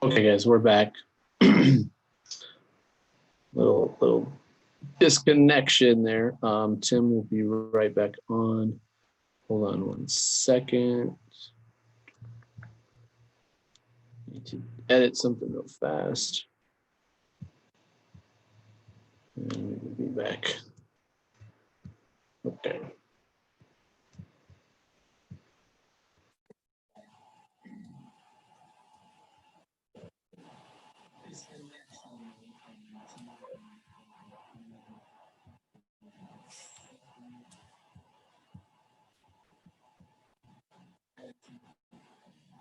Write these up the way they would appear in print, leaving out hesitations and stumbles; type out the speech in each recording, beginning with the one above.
Okay, guys, we're back. little disconnection there. Tim will be right back on. Hold on 1 second. Need to edit something real fast. And we'll be back. Okay.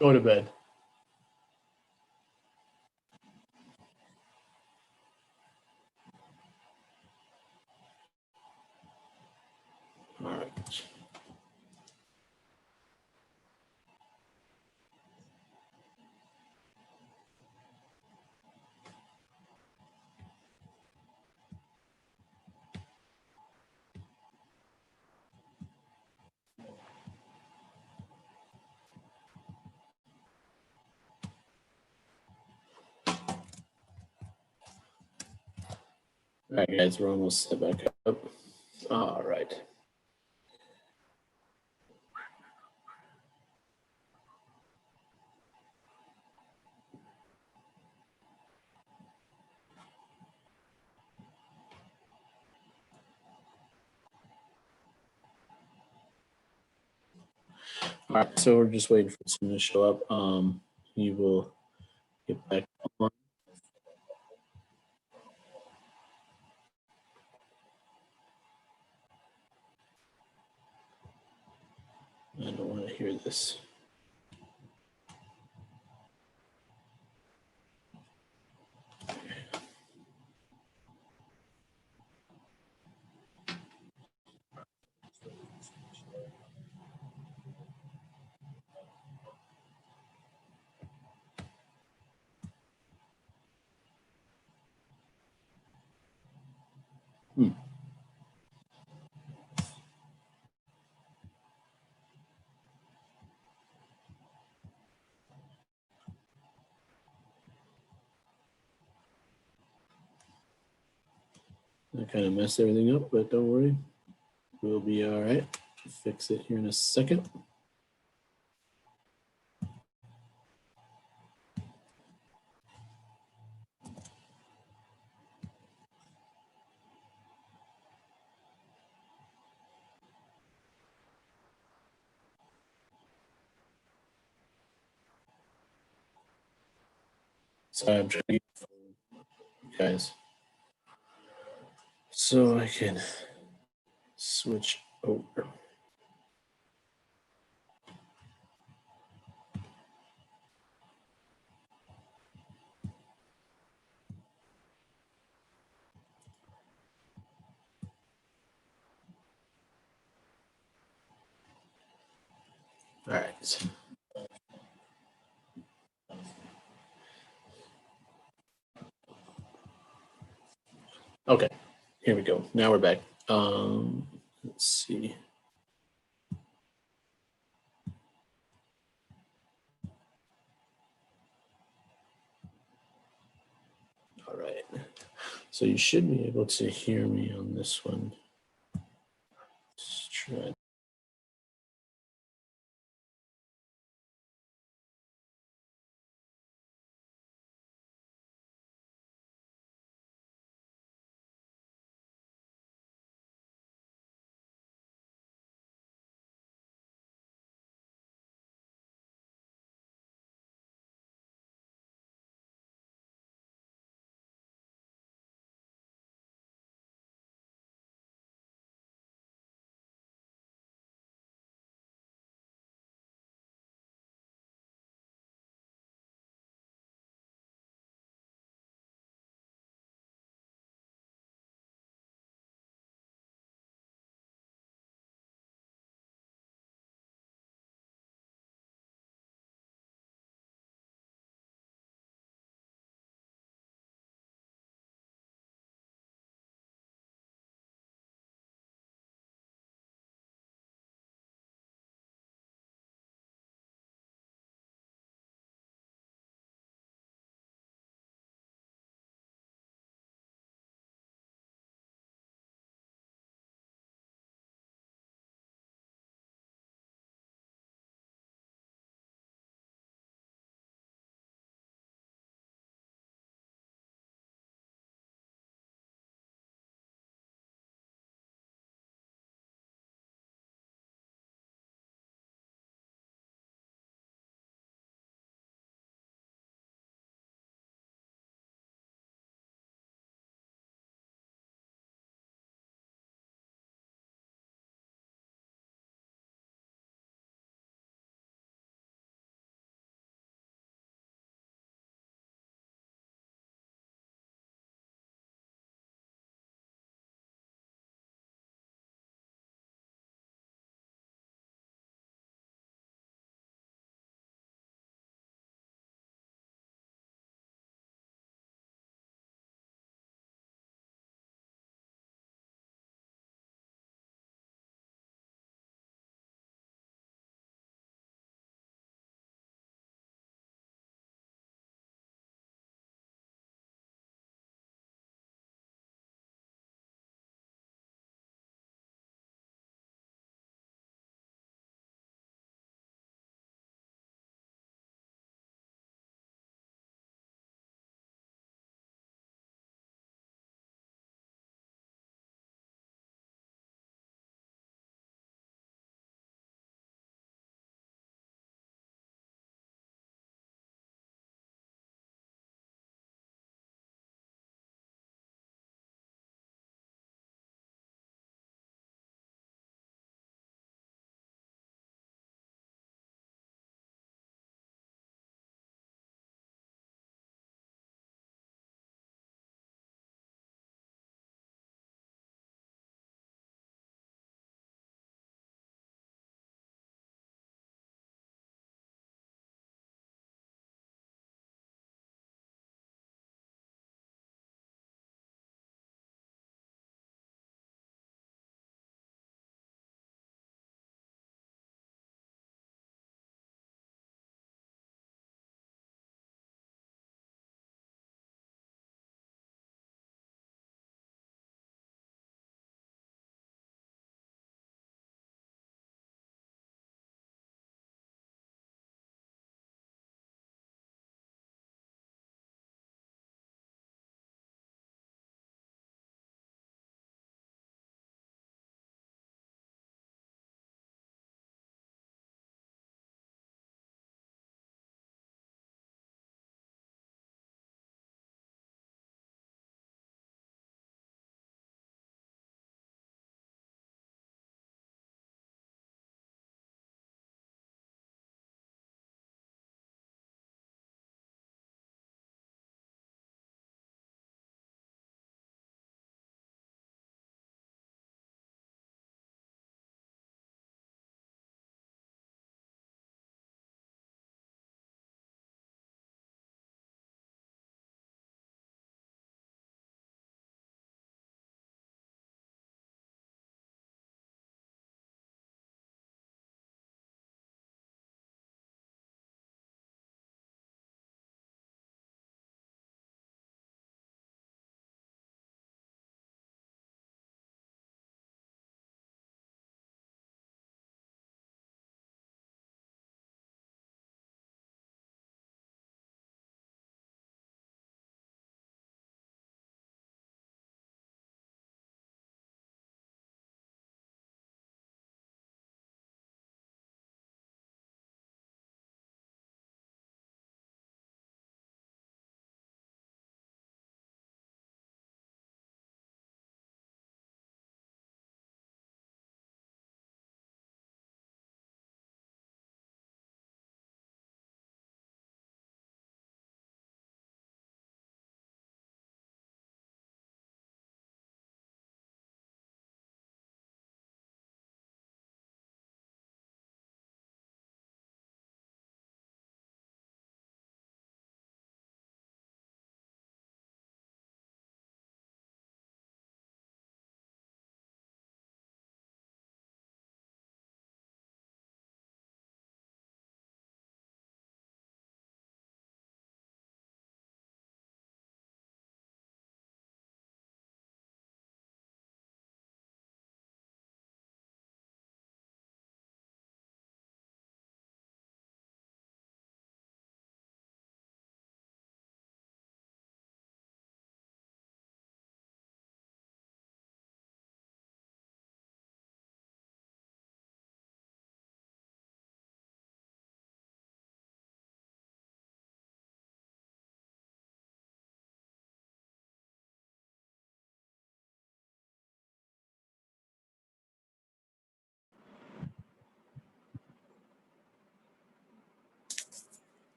Go to bed. All right. All right, guys, we're almost set back up. All right. All right, so we're just waiting for someone to show up. He will get back on. I don't want to hear this. I kind of messed everything up, but don't worry. We'll be all right. Fix it here in a second. Sorry, I'm trying to get you guys so I can switch over. All right. Okay, here we go. Now we're back. Let's see. All right. So you should be able to hear me on this one. Let's try.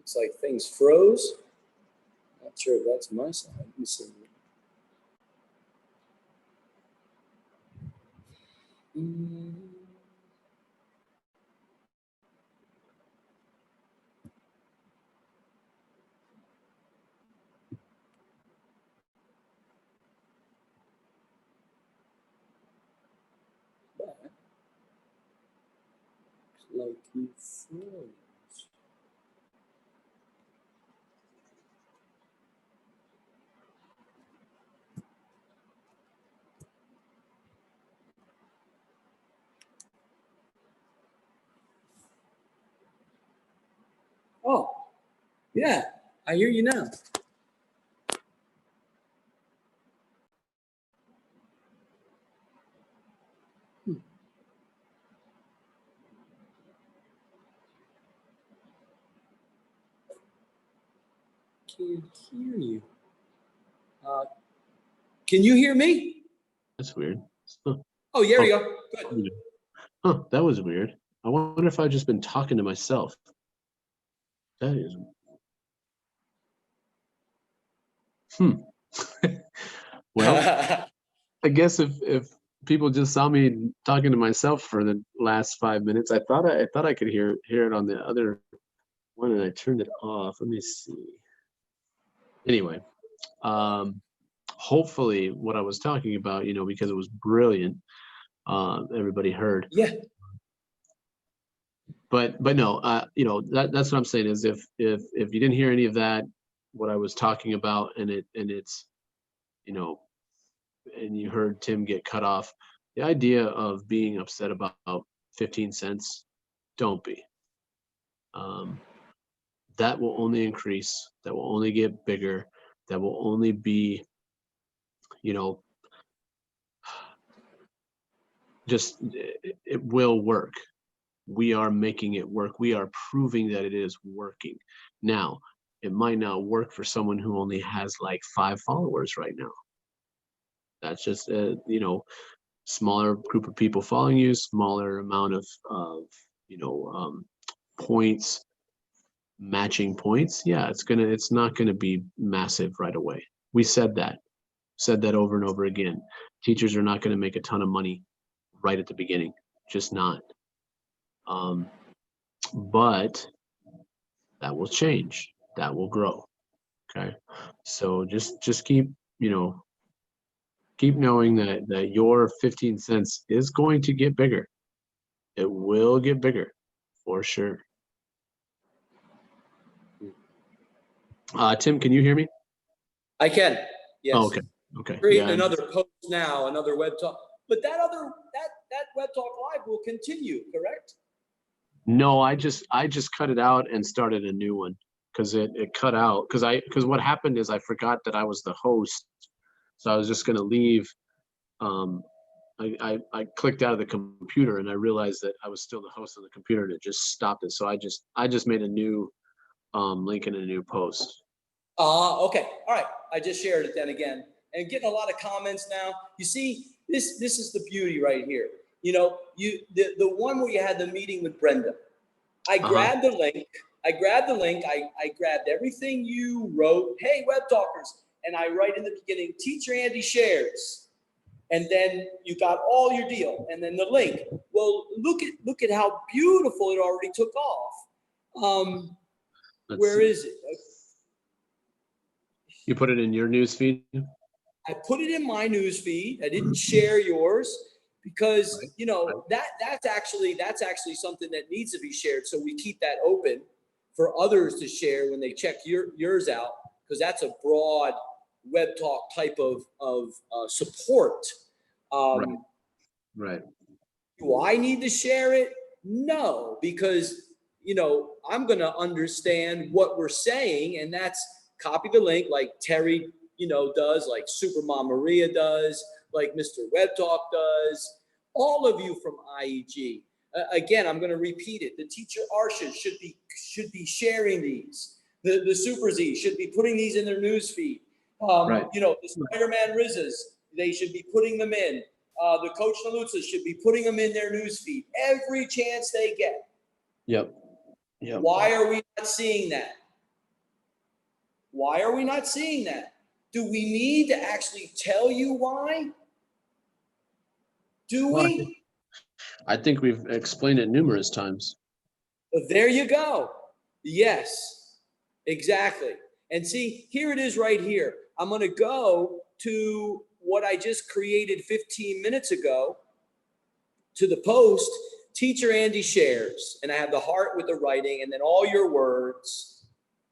Looks like things froze. Not sure if that's my side. Let me see. But looks like you froze. Oh, yeah, I hear you now. Can't hear you. Can you hear me? That's weird. Huh. Oh, here we go. Good. Huh, that was weird. I wonder if I've just been talking to myself. That is. Well, I guess if people just saw me talking to myself for the last 5 minutes, I thought I could hear it on the other one, and I turned it off. Let me see. Anyway, hopefully what I was talking about, because it was brilliant, everybody heard. Yeah. But no, that's what I'm saying is if you didn't hear any of that, what I was talking about, and it's, and you heard Tim get cut off, the idea of being upset about 15 cents, don't be. That will only increase. That will only get bigger. That will only be, just it will work. We are making it work. We are proving that it is working. Now, it might not work for someone who only has like 5 followers right now. That's just smaller group of people following you, smaller amount of points, matching points. Yeah, it's not gonna be massive right away. We said that over and over again. Teachers are not gonna make a ton of money right at the beginning, just not. But that will change. That will grow. Okay, so just keep knowing that your 15 cents is going to get bigger. It will get bigger for sure. Tim, can you hear me? I can. Yes. Oh, okay. Creating another post now, another web talk, but that web talk live will continue, correct? No, I just cut it out and started a new one because it cut out because what happened is I forgot that I was the host, so I was just gonna leave. I clicked out of the computer and I realized that I was still the host on the computer and it just stopped it. So I just made a new link in a new post. Okay. All right. I just shared it then again and getting a lot of comments now. You see, this is the beauty right here. The one where you had the meeting with Brenda. I grabbed the link. I grabbed everything you wrote. Hey, Web Talkers. And I write in the beginning, Teacher Andy shares. And then you got all your deal. And then the link. Well, look at how beautiful it already took off. Where is it? You put it in your news feed? I put it in my news feed. I didn't share yours because that's actually something that needs to be shared. So we keep that open for others to share when they check yours out, because that's a broad web talk type of support. Right. Do I need to share it? No, because I'm going to understand what we're saying, and that's copy the link like Terry does, like Supermom Maria does, like Mr. Web Talk does, all of you from IEG. Again, I'm going to repeat it. The teacher Arsha should be sharing these. The Super Z should be putting these in their news feed. The Spider-Man Rizzas, they should be putting them in. The Coach Nalutzas should be putting them in their news feed every chance they get. Yep. Why are we not seeing that? Why are we not seeing that? Do we need to actually tell you why? Do Well, we? I think we've explained it numerous times. There you go. Yes, exactly. And see, here it is right here. I'm going to go to what I just created 15 minutes ago to the post. Teacher Andy shares, and I have the heart with the writing, and then all your words.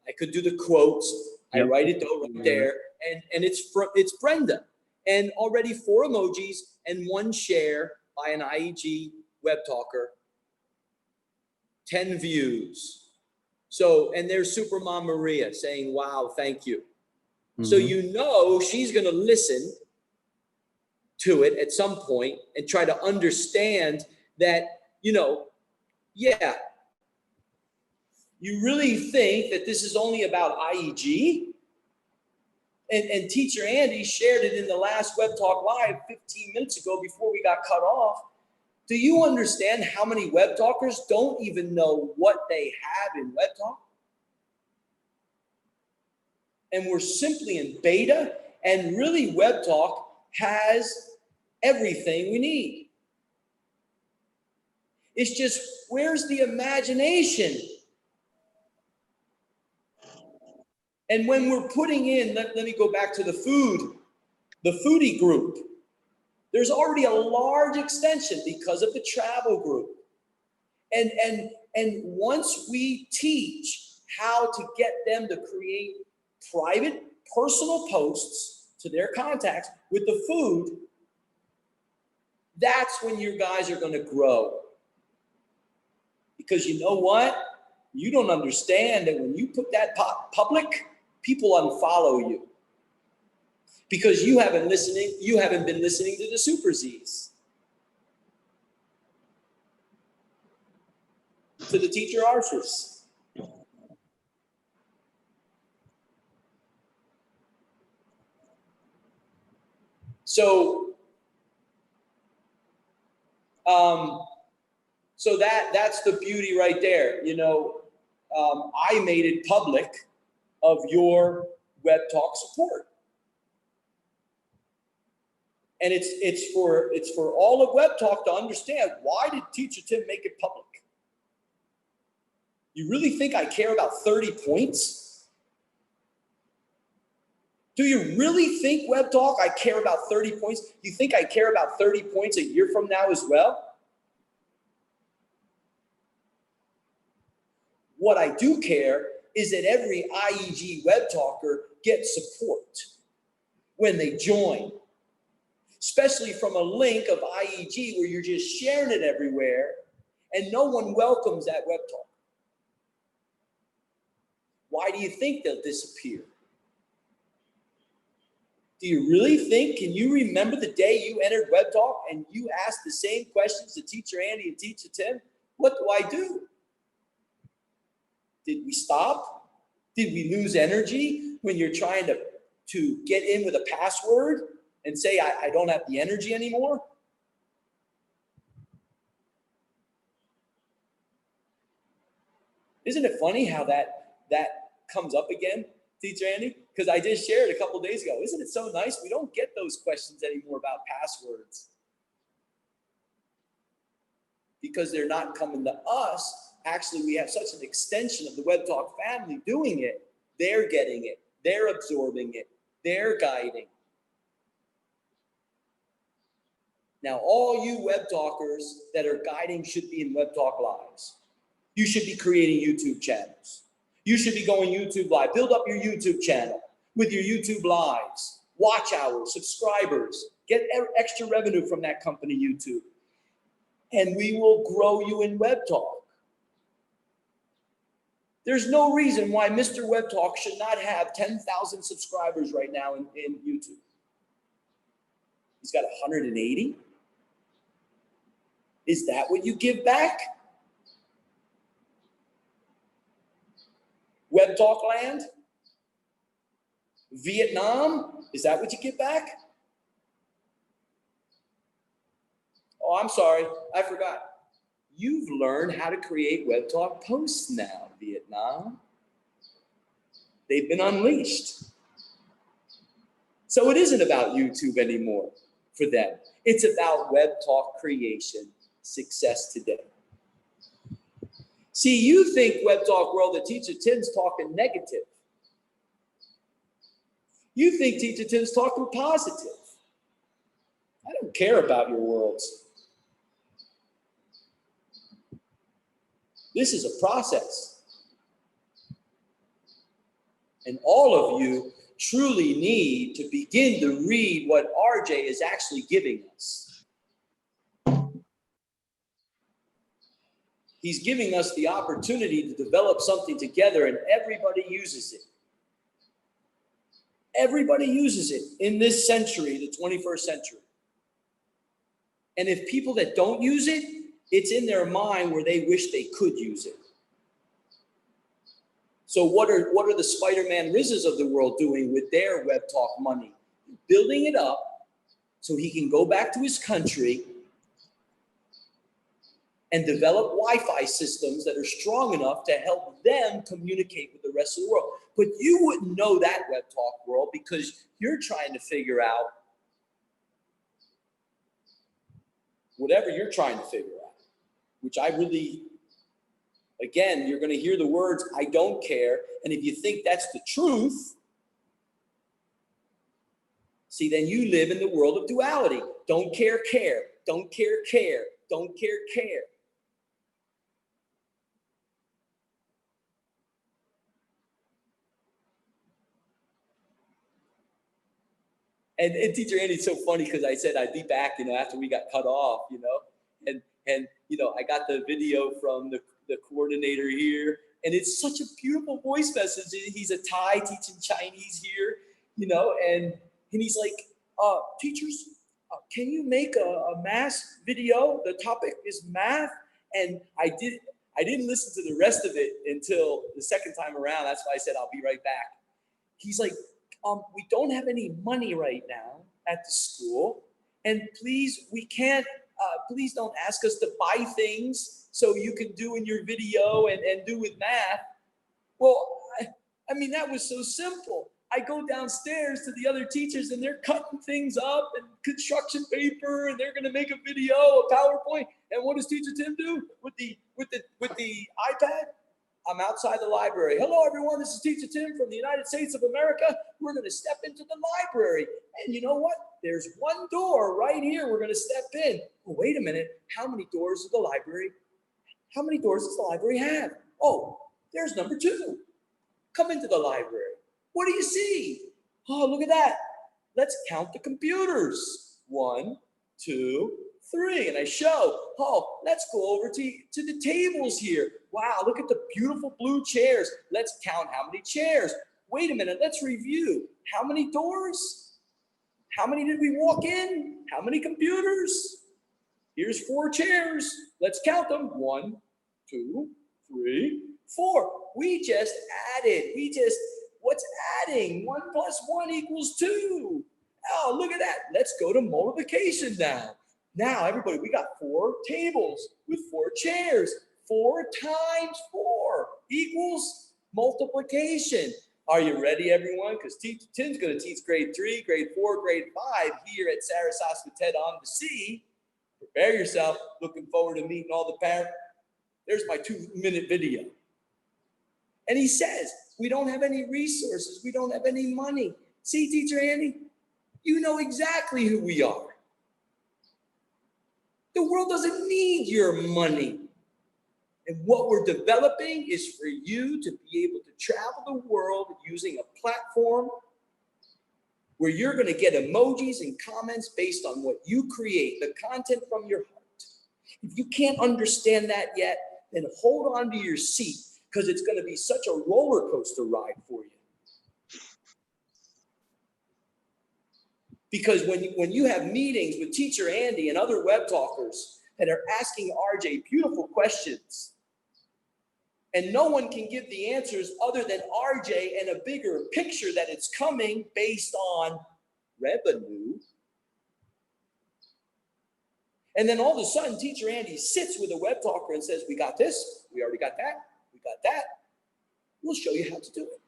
I could do the quotes. I write it though right there, and it's Brenda, and already 4 emojis and 1 share by an IEG web talker. 10 views. So, and there's Supermom Maria saying, wow, thank you. So you know she's going to listen to it at some point and try to understand that, you know, yeah, you really think that this is only about IEG? And Teacher Andy shared it in the last Web Talk Live 15 minutes ago before we got cut off. Do you understand how many web talkers don't even know what they have in web talk? And we're simply in beta, and really web talk has everything we need. It's just, where's the imagination? And when we're putting in, let me go back to the foodie group. There's already a large extension because of the travel group. And once we teach how to get them to create private personal posts to their contacts with the food, that's when your guys are going to grow. Because you know what? You don't understand that when you put that public, people unfollow you. Because you haven't been listening to the Super Z's. To the teacher archers. So that's the beauty right there. You know, I made it public of your web talk support. And it's for all of web talk to understand, why did Teacher Tim make it public? You really think I care about 30 points? Do you really think web talk I care about 30 points? You think I care about 30 points a year from now as well? What I do care is that every IEG web talker gets support when they join, especially from a link of IEG where you're just sharing it everywhere and no one welcomes that web talk. Why do you think they'll disappear? Do you really think, can you remember the day you entered web talk and you asked the same questions to Teacher Andy and Teacher Tim? What do I do? Did we stop? Did we lose energy when you're trying to get in with a password and say, I don't have the energy anymore? Isn't it funny how that comes up again, Teacher Andy? Because I just shared a couple days ago. Isn't it so nice? We don't get those questions anymore about passwords. Because they're not coming to us. Actually, we have such an extension of the Web Talk family doing it. They're getting it. They're absorbing it. They're guiding. Now, all you web talkers that are guiding should be in Web Talk Lives. You should be creating YouTube channels. You should be going YouTube Live. Build up your YouTube channel with your YouTube Lives, watch hours, subscribers. Get extra revenue from that company, YouTube. And we will grow you in Web Talk. There's no reason why Mr. Web Talk should not have 10,000 subscribers right now in YouTube. He's got 180. Is that what you give back? Web Talk land? Vietnam? Is that what you give back? Oh, I'm sorry, I forgot. You've learned how to create Web Talk posts now, Vietnam. They've been unleashed. So it isn't about YouTube anymore for them. It's about Web Talk creation, success today. See, you think Web Talk World that Teacher Tim's talking negative. You think Teacher Tim's talking positive. I don't care about your worlds. This is a process. And all of you truly need to begin to read what RJ is actually giving us. He's giving us the opportunity to develop something together, and everybody uses it. Everybody uses it in this century, the 21st century. And if people that don't use it, it's in their mind where they wish they could use it. So what are the Spider-Man Rizzes of the world doing with their Web Talk money? Building it up so he can go back to his country and develop Wi-Fi systems that are strong enough to help them communicate with the rest of the world. But you wouldn't know that, Web Talk world, because you're trying to figure out whatever you're trying to figure out, which I really, again, you're going to hear the words, I don't care. And if you think that's the truth, see, then you live in the world of duality. Don't care, care. Don't care, care. Don't care, care. And Teacher Andy's so funny because I said I'd be back, after we got cut off, and I got the video from the coordinator here, and it's such a beautiful voice message. He's a Thai teaching Chinese here, and he's like, teachers, can you make a math video? The topic is math, and I didn't listen to the rest of it until the second time around. That's why I said I'll be right back. He's like, we don't have any money right now at the school, and please, we can't, please don't ask us to buy things so you can do in your video and do with math. Well, I mean, that was so simple. I go downstairs to the other teachers and they're cutting things up and construction paper, and they're gonna make a video, a PowerPoint. And what does Teacher Tim do with the iPad? I'm outside the library. Hello, everyone. This is Teacher Tim from the United States of America. We're going to step into the library. And you know what? There's one door right here. We're going to step in. Oh, wait a minute. How many doors does the library have? Oh, there's number 2. Come into the library. What do you see? Oh, look at that. Let's count the computers. 1, 2, 3. And I show, let's go over to the tables here. Wow, look at the beautiful blue chairs. Let's count how many chairs. Wait a minute, let's review. How many doors? How many did we walk in? How many computers? Here's 4 chairs. Let's count them. 1, 2, 3, 4. We just added. What's adding? 1 plus 1 equals 2. Oh, look at that. Let's go to multiplication now. Now, everybody, we got 4 tables with 4 chairs. 4 times 4 equals multiplication. Are you ready, everyone? Because Tim's going to teach grade 3, grade 4, grade 5 here at Sarasota Ted on the Sea. Prepare yourself. Looking forward to meeting all the parents. There's my 2-minute video. And he says, we don't have any resources. We don't have any money. See, Teacher Andy, you know exactly who we are. The world doesn't need your money. And what we're developing is for you to be able to travel the world using a platform where you're going to get emojis and comments based on what you create, the content from your heart. If you can't understand that yet, then hold on to your seat, because it's going to be such a roller coaster ride for you. Because when you have meetings with Teacher Andy and other web talkers that are asking RJ beautiful questions, and no one can give the answers other than RJ and a bigger picture that it's coming based on revenue. And then all of a sudden, Teacher Andy sits with a web talker and says, we got this, we already got that, we got that. We'll show you how to do it.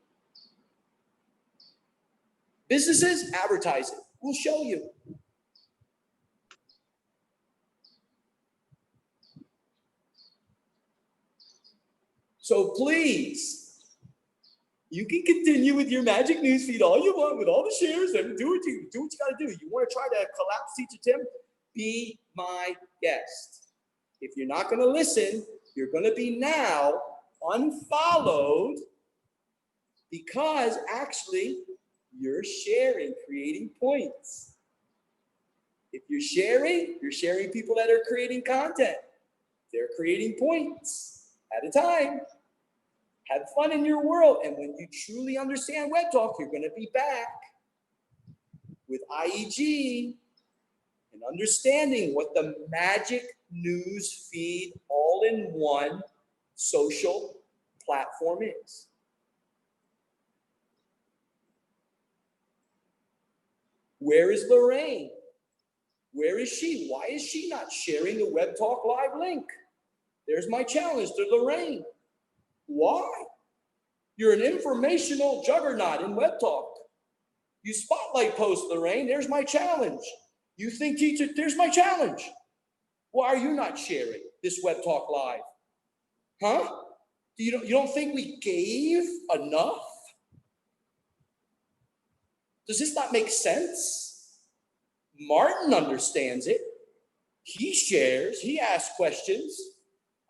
Businesses, advertise it. We'll show you. So please, you can continue with your magic newsfeed all you want with all the shares and do what you got to do. You want to try to collapse Teacher Tim? Be my guest. If you're not going to listen, you're going to be now unfollowed because actually you're sharing, creating points. If you're sharing people that are creating content. They're creating points at a time. Have fun in your world. And when you truly understand Web Talk, you're going to be back with IEG and understanding what the magic news feed all-in-one social platform is. Where is Lorraine? Where is she? Why is she not sharing the Web Talk Live link? There's my challenge to Lorraine. Why? You're an informational juggernaut in Web Talk. You spotlight post, Lorraine. There's my challenge. You think teacher, there's my challenge. Why are you not sharing this Web Talk Live? Huh? You don't think we gave enough? Does this not make sense? Martin understands it. He shares, he asks questions.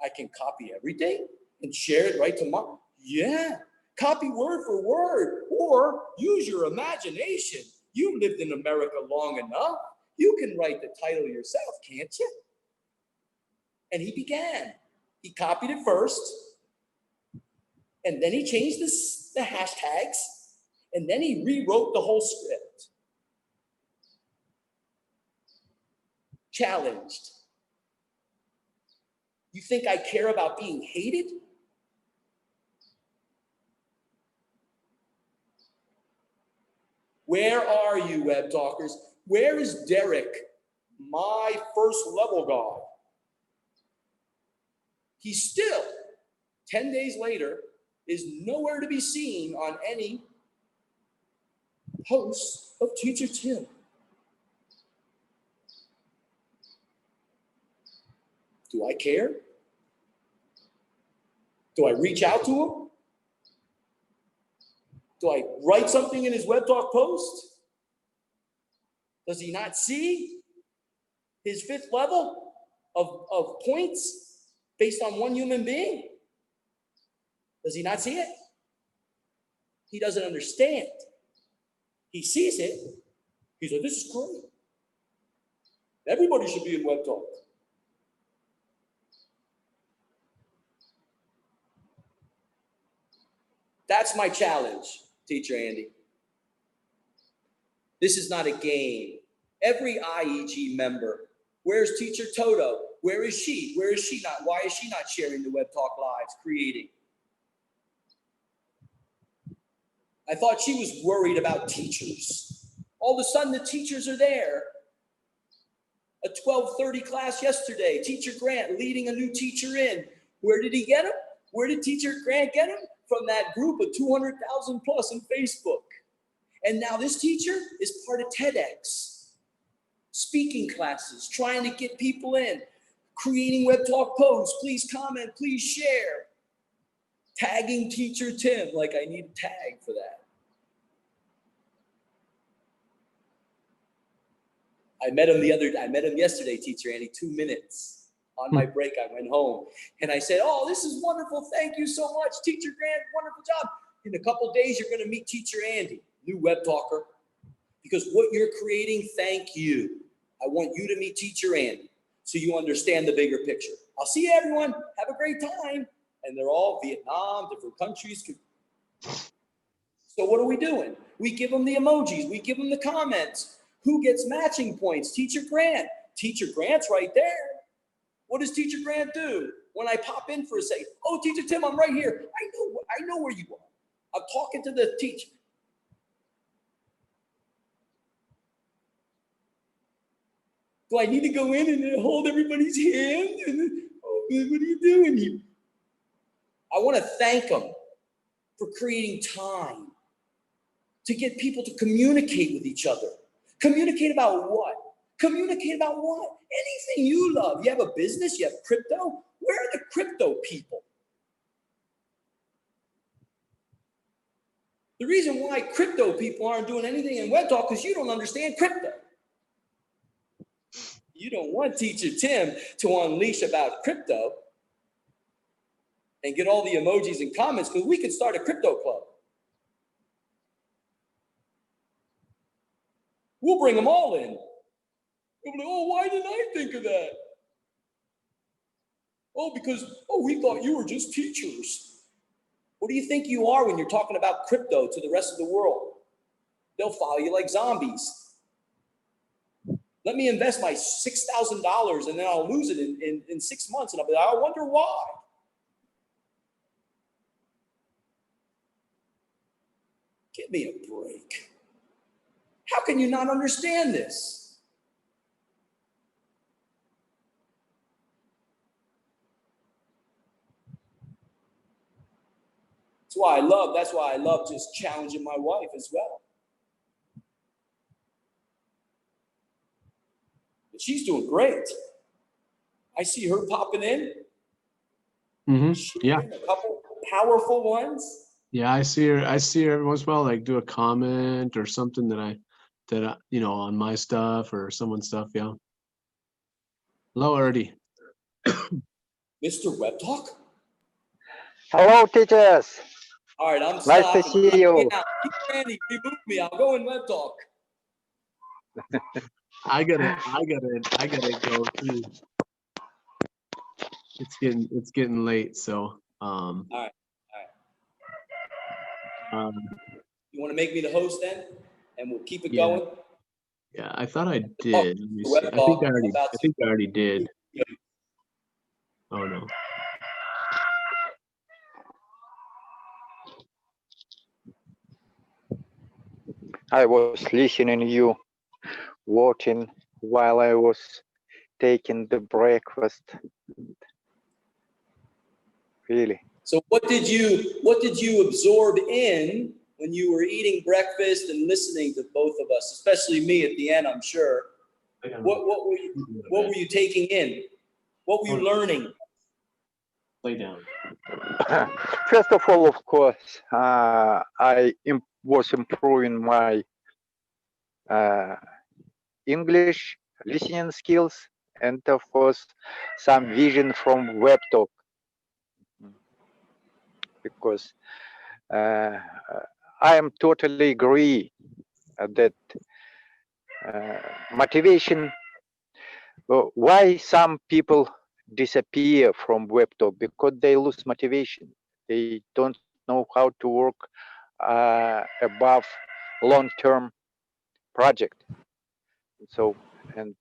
I can copy everything and share it right to Martin. Yeah, copy word for word or use your imagination. You lived in America long enough. You can write the title yourself, can't you? And he began. He copied it first, and then he changed the hashtags, and then he rewrote the whole script. Challenged. You think I care about being hated? Where are you, Web Talkers? Where is Derek, my first level guy? He still, 10 days later, is nowhere to be seen on any posts of Teacher Tim. Do I care? Do I reach out to him? Do I write something in his Web Talk post? Does he not see his fifth level of points based on one human being? Does he not see it? He doesn't understand. He sees it. He's like, this is great. Everybody should be in Web Talk. That's my challenge, Teacher Andy. This is not a game. Every IEG member, where's Teacher Toto? Where is she? Where is she not? Why is she not sharing the Web Talk Lives, creating? I thought she was worried about teachers. All of a sudden, the teachers are there. A 12:30 class yesterday, Teacher Grant leading a new teacher in. Where did he get him? Where did Teacher Grant get him? From that group of 200,000 plus in Facebook. And now this teacher is part of TEDx, speaking classes, trying to get people in, creating Web Talk posts. Please comment, please share. Tagging Teacher Tim, like I need a tag for that. I met him yesterday, Teacher Andy, 2 minutes. On my break, I went home and I said, oh, this is wonderful. Thank you so much, Teacher Grant. Wonderful job. In a couple of days, you're going to meet Teacher Andy, new Web Talker, because what you're creating, thank you. I want you to meet Teacher Andy so you understand the bigger picture. I'll see you, everyone. Have a great time. And they're all Vietnam, different countries. So what are we doing? We give them the emojis. We give them the comments. Who gets matching points? Teacher Grant. Teacher Grant's right there. What does Teacher Grant do? When I pop in for a second, oh, Teacher Tim, I'm right here. I know where you are. I'm talking to the teacher. Do I need to go in and hold everybody's hand? Oh, what are you doing here? I want to thank them for creating time to get people to communicate with each other. Communicate about what? Communicate about what? Anything you love. You have a business, you have crypto. Where are the crypto people? The reason why crypto people aren't doing anything in Web Talk is you don't understand crypto. You don't want Teacher Tim to unleash about crypto and get all the emojis and comments, because we could start a crypto club. We'll bring them all in. They'll be like, oh, why didn't I think of that? Oh, because, we thought you were just teachers. What do you think you are when you're talking about crypto to the rest of the world? They'll follow you like zombies. Let me invest my $6,000 and then I'll lose it in 6 months. And I'll be like, I wonder why. Give me a break. How can you not understand this? That's why I love just challenging my wife as well. But she's doing great. I see her popping in. Yeah. A couple powerful ones. Yeah, I see her every once in a while, like do a comment or something that I on my stuff or someone's stuff. Yeah. Hello, Erdy. Mr. Web Talk? Hello, teachers. All right, I'm nice stopping. to see you. Randy, remove me. I'll go in Web Talk. I gotta go too. It's getting late, so all right. You want to make me the host then, and we'll keep it going. Yeah, I thought I did. Let me see. I think I already did. Oh no. I was listening you, watching while I was taking the breakfast. Really. So what did you absorb in when you were eating breakfast and listening to both of us, especially me at the end, I'm sure? What were you taking in? What were you learning? Lay down. First of all, of course, I was improving my English listening skills, and of course, some vision from Web Talk, because I am totally agree that motivation. Why some people disappear from Web Talk? Because they lose motivation. They don't know how to work above long-term project. So, and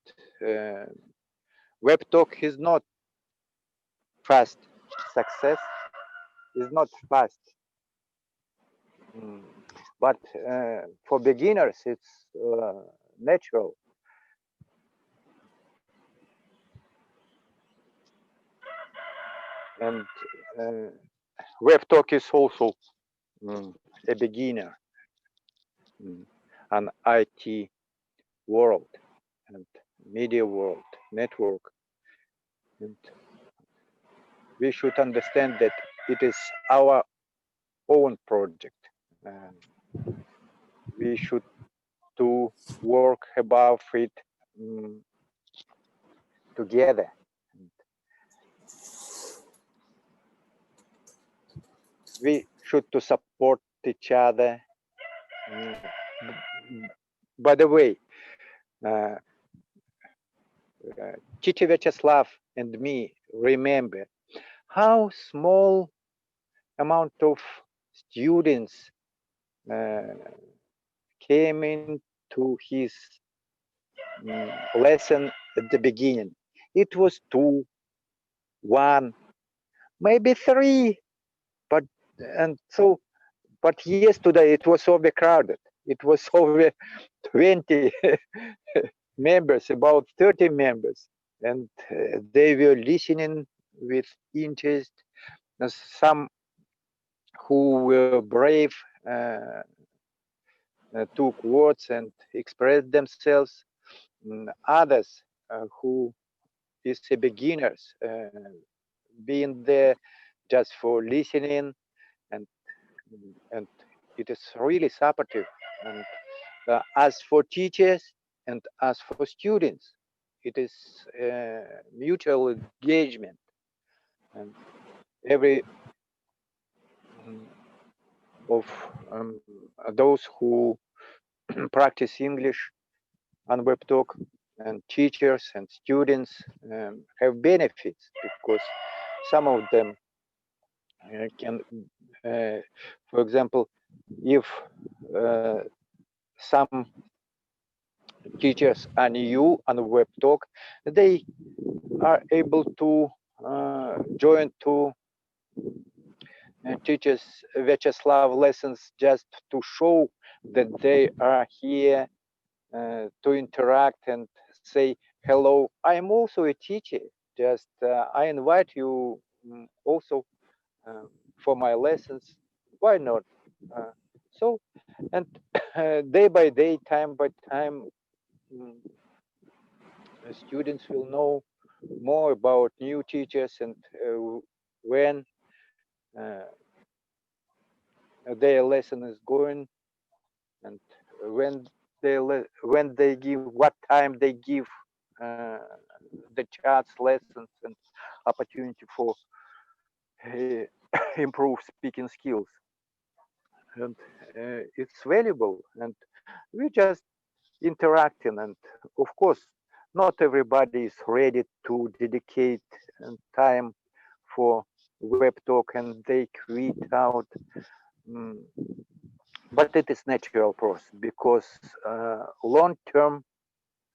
Web Talk is not fast. Success is not fast. But for beginners, it's natural. And Web Talk is also a beginner, an IT world and media world network. And we should understand that it is our own project. We should do work above it together. We should to support each other. By the way, Chichi Vyacheslav and me remember how small amount of students came into his lesson at the beginning. It was 2, 1, maybe 3, but yesterday it was overcrowded. It was over 20 members, about 30 members, and they were listening with interest. Some who were brave took words and expressed themselves. Others who is a beginners, being there just for listening, and and it is really supportive. And as for teachers and as for students, it is mutual engagement, and every of those who practice English on WebTalk, and teachers and students have benefits, because some of them can, for example, if some teachers are new on WebTalk, they are able to join to teachers Vyacheslav lessons, just to show that they are here to interact and say hello. I am also a teacher. Just I invite you also for my lessons. Why not? So, and day by day, time by time, students will know more about new teachers, and when uh, their lesson is going, and when when they give, what time they give uh, the chats lessons and opportunity for improve speaking skills, and it's valuable, and we just interacting. And of course, not everybody is ready to dedicate time for web talk, and they create out, mm, but it is natural process, because long-term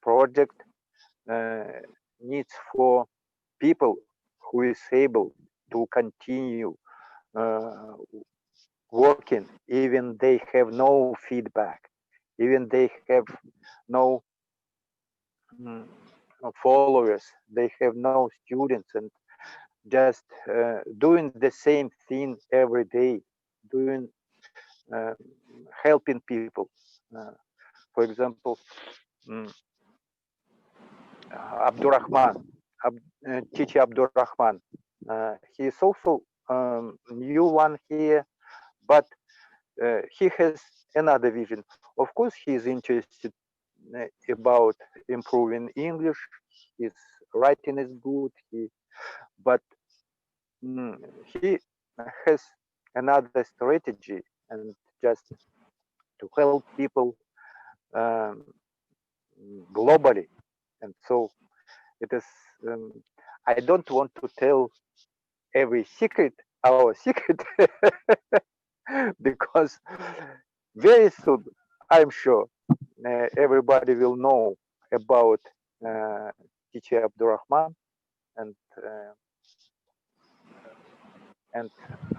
project uh, needs for people who is able to continue uh, working, even they have no feedback, even they have no mm, followers, they have no students, and just doing the same thing every day, doing uh, helping people. Uh, for example, mm, Abdurrahman, Chichi Abdurrahman, he is also new one here, but he has another vision. Of course, he is interested about improving English. His writing is good. But he has another strategy, and just to help people um, globally. And so it is. I don't want to tell every secret, our secret, because very soon, I'm sure, everybody will know about uh, teacher Abdurrahman, and uh, and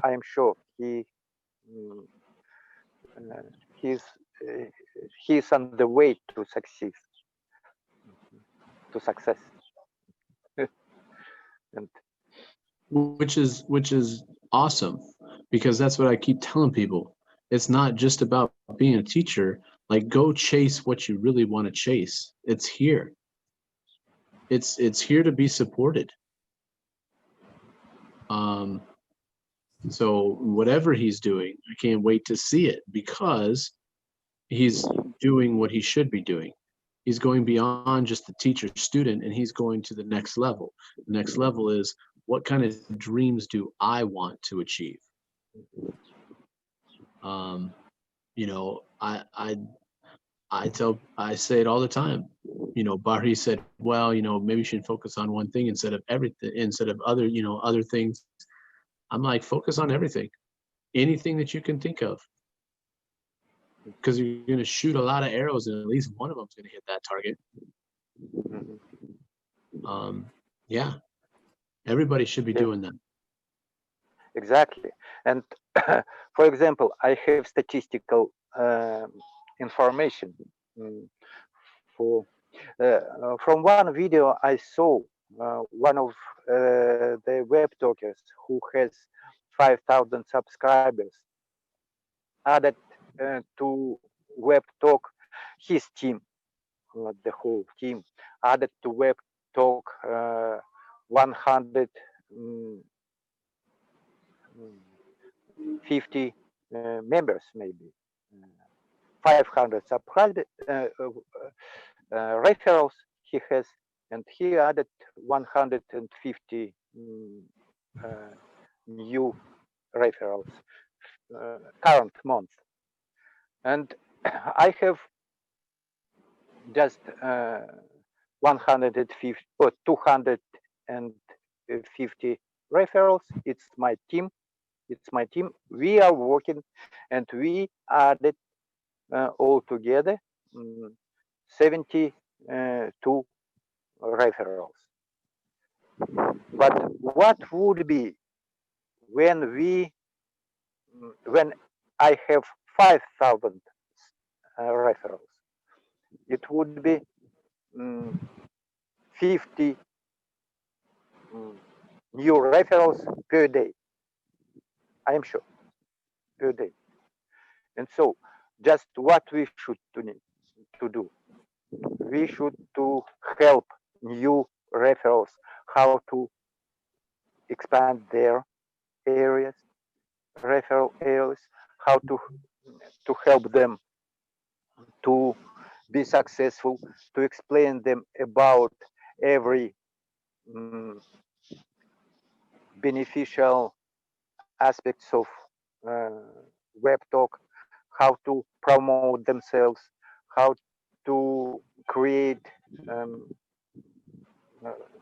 I'm sure mm, he's uh, he's on the way to succeed, to success. And which is awesome, because that's what I keep telling people. It's not just about being a teacher. Like, go chase what you really want to chase. It's here. It's here to be supported. Um, so whatever he's doing, I can't wait to see it, because he's doing what he should be doing. He's going beyond just the teacher student, and he's going to the next level. The next level is, what kind of dreams do I want to achieve? Um, you know, I say it all the time. You know, Bahri said, well, you know, maybe you should focus on one thing instead of everything, instead of other, you know, other things. I'm like, focus on everything, anything that you can think of, because you're going to shoot a lot of arrows, and at least one of them's going to hit that target. Yeah, everybody should be doing that. Exactly. And for example, I have statistical information for from one video I saw. One of the web talkers who has 5,000 subscribers added to WebTalk, his team, not the whole team, added to WebTalk 150 members, maybe 500 referrals he has, and he added 150 new referrals current month. And I have just 150 or 250 referrals. It's my team. We are working, and we added all together 72 referrals. But what would be when I have 5,000 referrals? It would be 50 new referrals per day. I am sure, per day. And so, just what we should need to do, we should to help new referrals how to expand their areas, referral areas, how to help them to be successful, to explain them about every beneficial aspects of WebTalk, how to promote themselves, how to create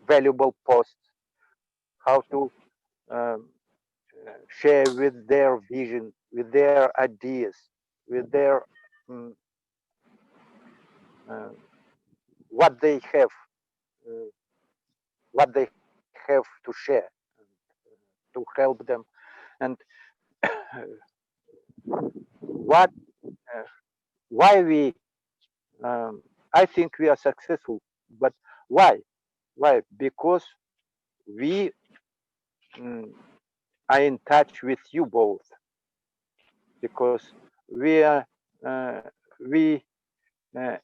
valuable posts, how to share with their vision, with their ideas, with their what they have to share, to help them, and why we I think we are successful, but why? Because we are in touch with you both, because we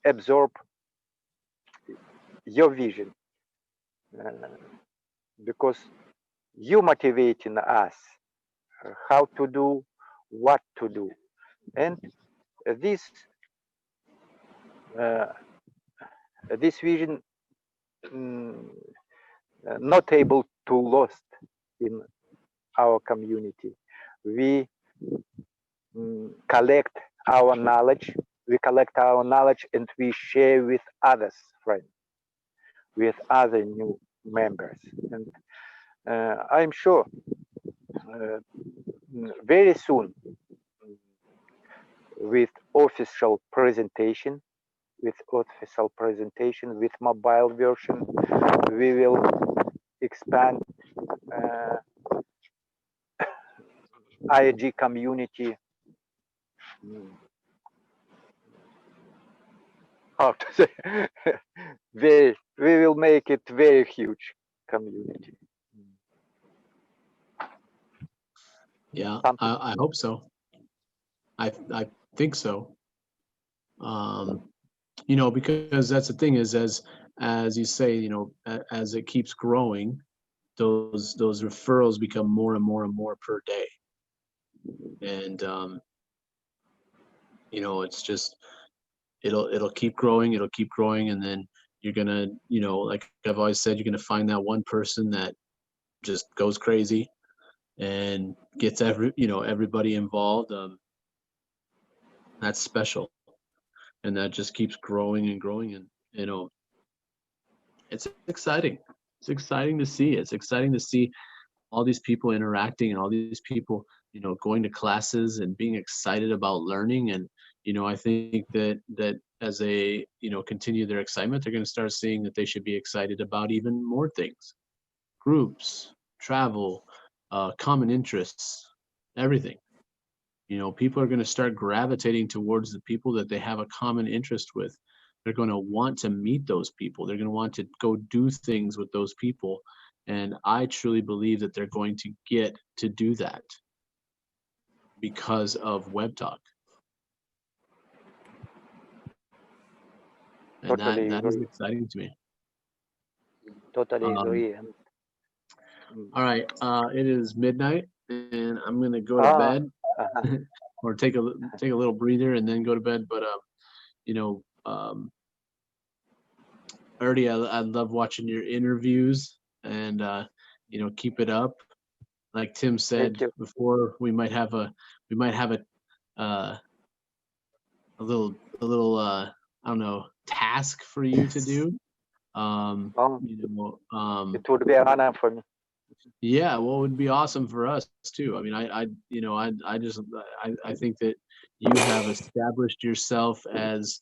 absorb your vision, because you motivating us how to do, what to do, and this vision not able to lost in our community. We collect our knowledge, and we share with others, friends, with other new members. And I'm sure very soon, with official presentation, with mobile version, we will expand IAG community. How to say? We will make it very huge community. Yeah, I hope so. I think so. You know, because that's the thing is, as you say, you know, as it keeps growing, those referrals become more and more and more per day. And you know, it's just it'll keep growing, and then you're gonna, you know, like I've always said, you're gonna find that one person that just goes crazy and gets everybody involved. That's special, and that just keeps growing and growing, and you know, it's exciting. It's exciting to see. It's exciting to see all these people interacting and all these people, you know, going to classes and being excited about learning. And you know, I think that as they, you know, continue their excitement, they're going to start seeing that they should be excited about even more things: groups, travel, common interests, everything. You know, people are going to start gravitating towards the people that they have a common interest with. They're going to want to meet those people. They're going to want to go do things with those people. And I truly believe that they're going to get to do that because of WebTalk. And Totally that is agree. exciting to me. Totally Um, agree. all right, it is midnight, and I'm gonna go to Ah, bed uh-huh. or take a little breather and then go to bed. But you know, Ernie, I love watching your interviews, and you know, keep it up. Like Tim Thank said you. before, we might have a uh, a little I don't know, task for you to do. Oh, You know, it would be an honor for me. yeah, well, it would be awesome for us too. I mean, you know, I think that you have established yourself as,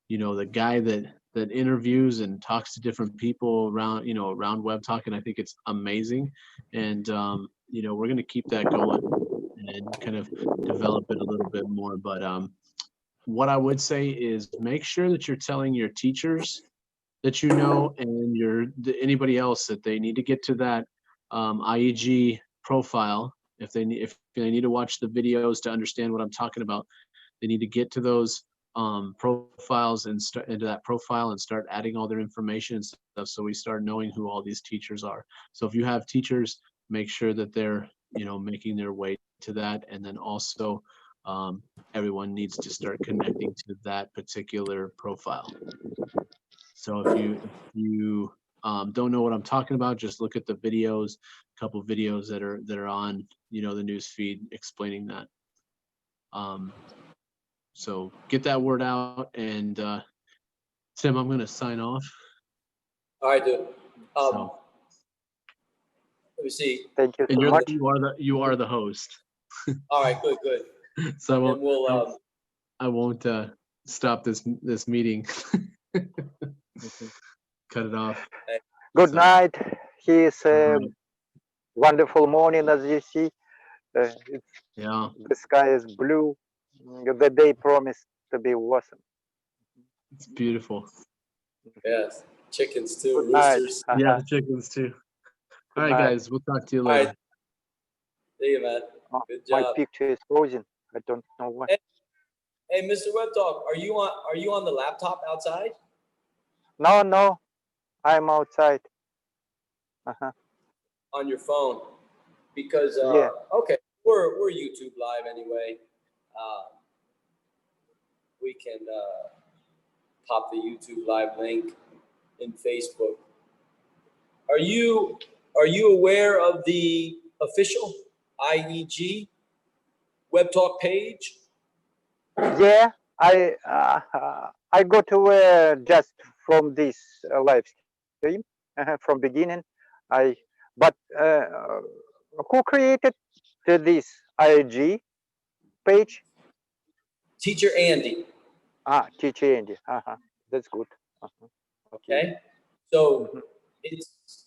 you know, the guy that interviews and talks to different people around, you know, around Web Talk, and I think it's amazing. And you know, we're gonna keep that going and kind of develop it a little bit more. But what I would say is make sure that you're telling your teachers that you know and anybody else that they need to get to that IEG profile. If they need to watch the videos to understand what I'm talking about, they need to get to those profiles and start into that profile and start adding all their information and stuff. So we start knowing who all these teachers are. So if you have teachers, make sure that they're, you know, making their way to that. And then also everyone needs to start connecting to that particular profile. So if you don't know what I'm talking about, just look at the videos, a couple videos that are on, you know, the news feed explaining that. So get that word out, and Tim, I'm going to sign off. All right, dude. So, Let me see. Thank you and so much. you are the host. All right, good, good. So And we'll I won't stop this meeting. Mhm. Cut it off. Good So, night. It's all a right. wonderful morning, as you see. Yeah, The sky is blue. The day promised to be awesome. it's beautiful. yes, chickens too, Good night. roosters. Yeah, the chickens too. All Good right, night. guys, we'll talk to you All right, later. see you, man. Oh, Good my job. picture is frozen. I don't know why. Hey, Mr. Web Talk, are you on the laptop outside? No, no, I'm outside. Uh-huh. On your phone? Because Yeah. okay, we're YouTube live anyway. We can pop the YouTube live link in Facebook. Are you aware of the official IEG Web Talk page? Yeah, I got aware just from this live stream from beginning. I but who created this IG page? Teacher Andy. Ah, Teacher Andy. That's good. Uh-huh. Okay. Okay, so Mhm.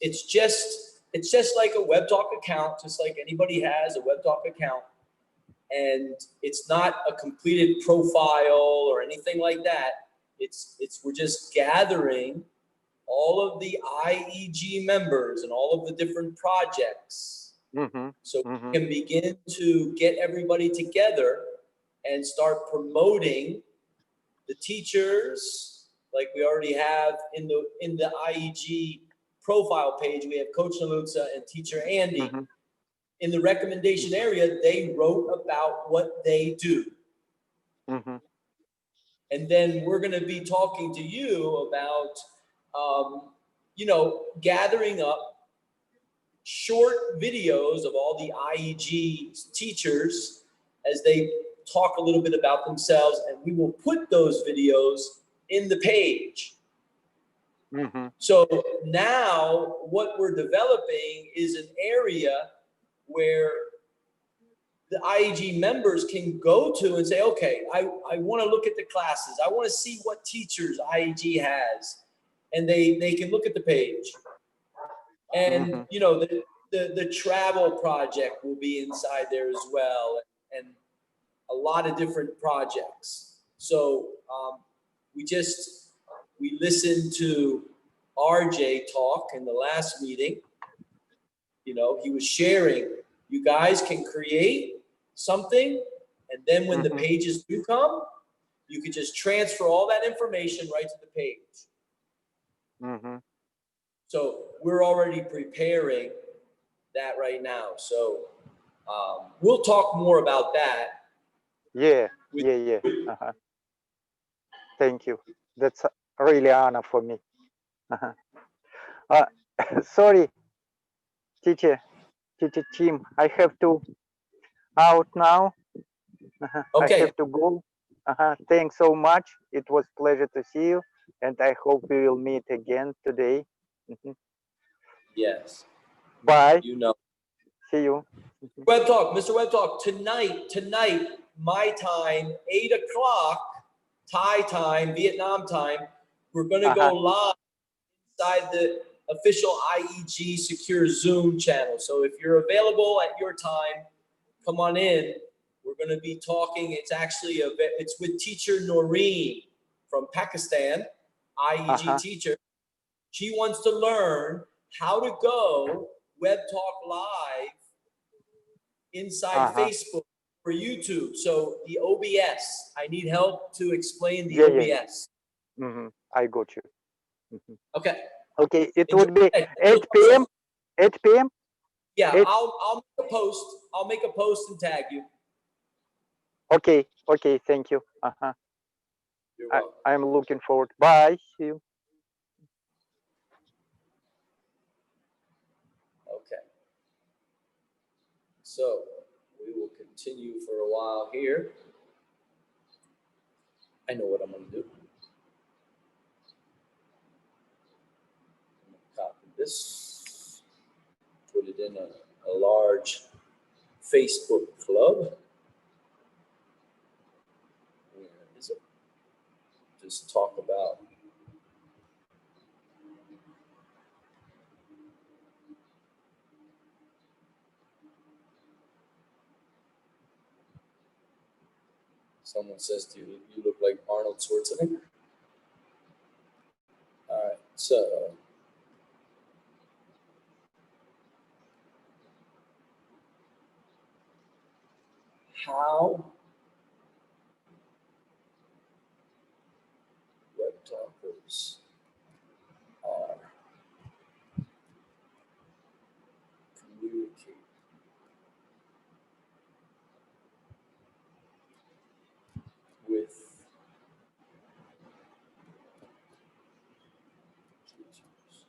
it's just like a Web Talk account, just like anybody has a Web Talk account, and it's not a completed profile or anything like that. It's we're just gathering all of the IEG members and all of the different projects, Mhm. so Mhm. we can begin to get everybody together and start promoting the teachers, like we already have in the IEG profile page. We have Coach Nalutza and Teacher Andy. Mhm. In the recommendation area, they wrote about what they do. Mhm. And then we're going to be talking to you about, you know, gathering up short videos of all the IEG teachers as they talk a little bit about themselves, and we will put those videos in the page. Mhm. So now what we're developing is an area where the IEG members can go to and say, okay, I want to look at the classes. I want to see what teachers IEG has. And they can look at the page. And, Mhm. you know, the travel project will be inside there as well. And a lot of different projects. So we listened to RJ talk in the last meeting. You know, he was sharing, you guys can create something, and then when the Mhm. pages do come, you could just transfer all that information right to the page. Mm-hmm. So we're already preparing that right now. So we'll talk more about that. Yeah. Uh-huh. Thank you. That's really honor for me. Uh-huh. Sorry, teacher Tim, I have to out now. I Okay. have to go. Thanks so much. It was pleasure to see you, and I hope we will meet again today. Mhm. Yes. Bye. You know. See you. Web Talk, Mr. Web Talk, tonight, my time, 8 o'clock, Thai time, Vietnam time, we're going to go live inside the official IEG Secure Zoom channel. So if you're available at your time, come on in. We're going to be talking. It's actually it's with teacher Noreen from Pakistan, IEG teacher. She wants to learn how to go Web Talk Live inside Facebook or YouTube. So the OBS, I need help to explain the OBS. Mm-hmm. I got you. Mm-hmm. Okay. Okay, it Enjoy would be that. 8 p.m. 8 p.m. Yeah, 8. I'll make a post. I'll make a post and tag you. Okay, thank you. You're welcome. I'm looking forward. Bye. See you. Okay. So we will continue for a while here. I know what I'm going to do. I'm going to copy this, put it in a large Facebook club. Where is it? Just talk about someone says to you, you look like Arnold Schwarzenegger. All right, so how web talkers are communicating with teachers.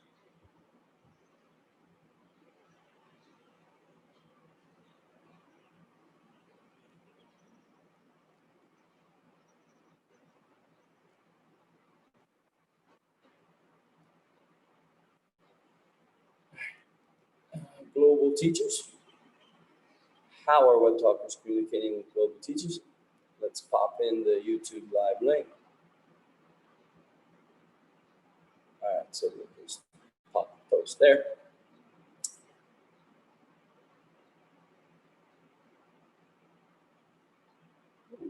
Global teachers. How are web talkers communicating with global teachers? Let's pop in the YouTube live link. All right, so we'll just pop the post there.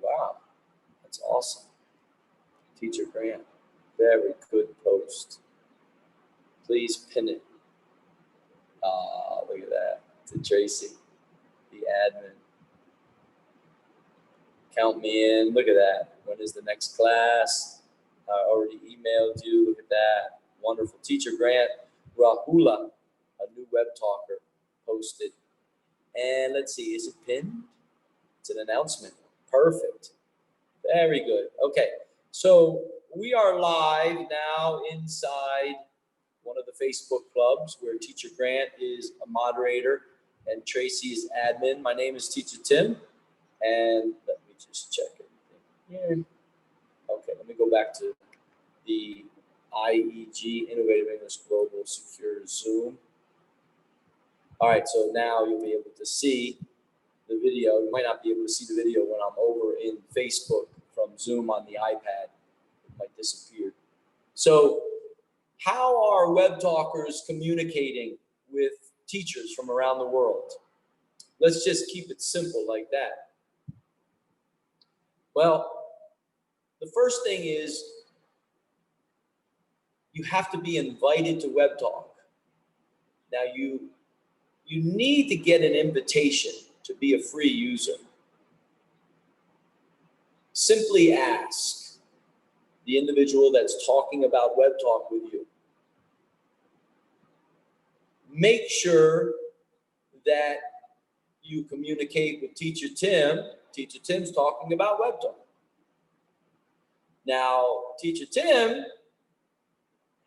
Wow, that's awesome. Teacher Grant, very good post. Please pin it. Look at that. To Tracy, the admin. Count me in. Look at that. When is the next class? I already emailed you. Look at that. Wonderful. Teacher Grant Rahula, a new web talker, posted. And let's see, is it pinned? It's an announcement. Perfect. Very good. Okay. So we are live now inside one of the Facebook clubs where Teacher Grant is a moderator and Tracy is admin. My name is Teacher Tim. And let me just check everything here. Okay, let me go back to the IEG, Innovative English Global Secure Zoom. All right, so now you'll be able to see the video. You might not be able to see the video when I'm over in Facebook from Zoom on the iPad. It might disappear. So how are web talkers communicating with teachers from around the world? Let's just keep it simple like that. Well, the first thing is you have to be invited to Web Talk. Now you need to get an invitation to be a free user. Simply ask. the individual that's talking about Web Talk with you. Make sure that you communicate with Teacher Tim. Teacher Tim's talking about Web Talk. Now, Teacher Tim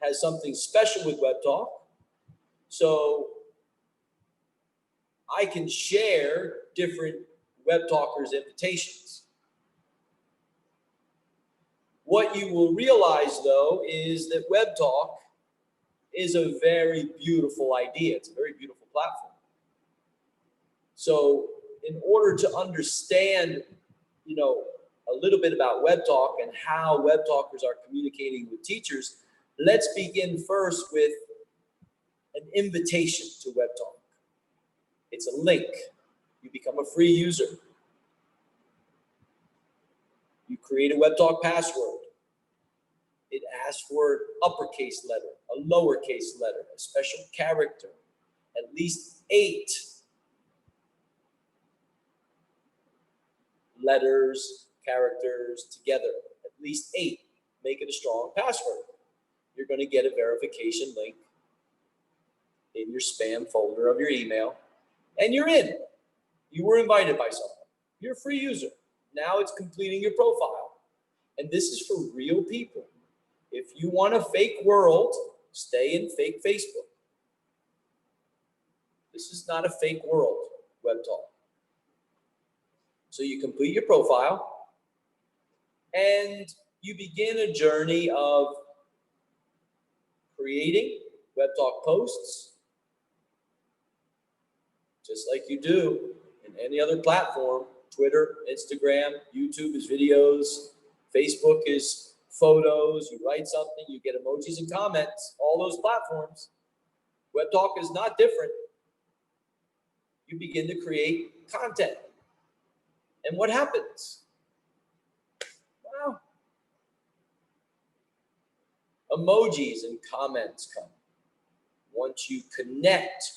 has something special with Web Talk, so I can share different Web Talkers' invitations. What you will realize, though, is that Web Talk is a very beautiful idea. It's a very beautiful platform. So in order to understand, a little bit about Web Talk and how Web Talkers are communicating with teachers, let's begin first with an invitation to Web Talk. It's a link. You become a free user. You create a Web Talk password. It asks for an uppercase letter, a lowercase letter, a special character, at least 8 letters, characters together, at least 8. Make it a strong password. You're going to get a verification link in your spam folder of your email, and you're in. You were invited by someone. You're a free user. Now it's completing your profile. And this is for real people. If you want a fake world, stay in fake Facebook. This is not a fake world, Web Talk. So you complete your profile and you begin a journey of creating Web Talk posts, just like you do in any other platform. Twitter, Instagram, YouTube is videos, Facebook is photos. You write something, you get emojis and comments, all those platforms. Web Talk is not different. You begin to create content. And what happens? Well, emojis and comments come once you connect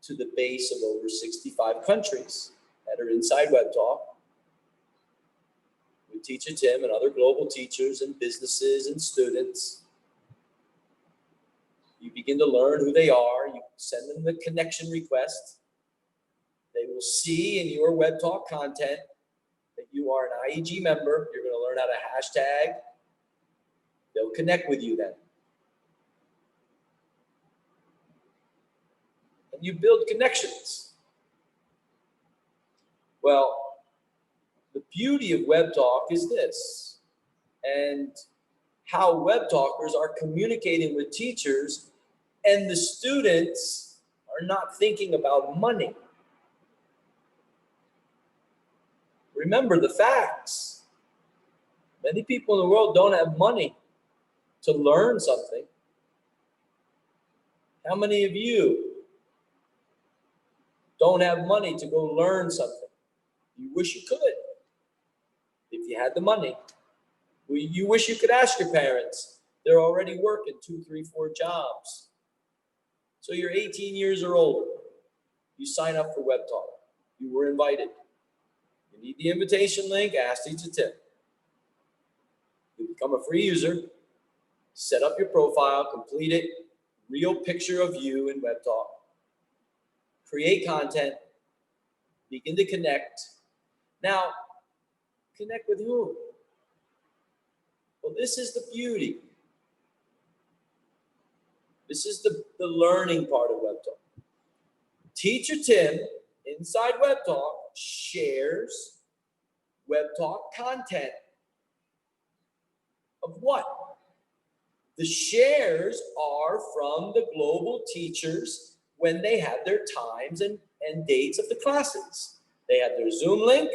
to the base of over 65 countries that are inside Web Talk with Teacher Tim and other global teachers and businesses and students. You begin to learn who they are. You send them the connection request. They will see in your Web Talk content that you are an IEG member. You're going to learn how to hashtag. They'll connect with you then. And you build connections. Well, the beauty of Web Talk is this, and how Web Talkers are communicating with teachers, and the students are not thinking about money. Remember the facts. Many people in the world don't have money to learn something. How many of you don't have money to go learn something? You wish you could, if you had the money. You wish you could ask your parents. They're already working 2, 3, 4 jobs. So you're 18 years or older. You sign up for Web Talk. You were invited. You need the invitation link, ask Teacher Tim. You become a free user, set up your profile, complete it, real picture of you in Web Talk, create content, begin to connect. Now, connect with who? Well, this is the beauty. This is the learning part of Web Talk. Teacher Tim, inside Web Talk, shares Web Talk content of what? The shares are from the global teachers when they have their times and dates of the classes. They have their Zoom link.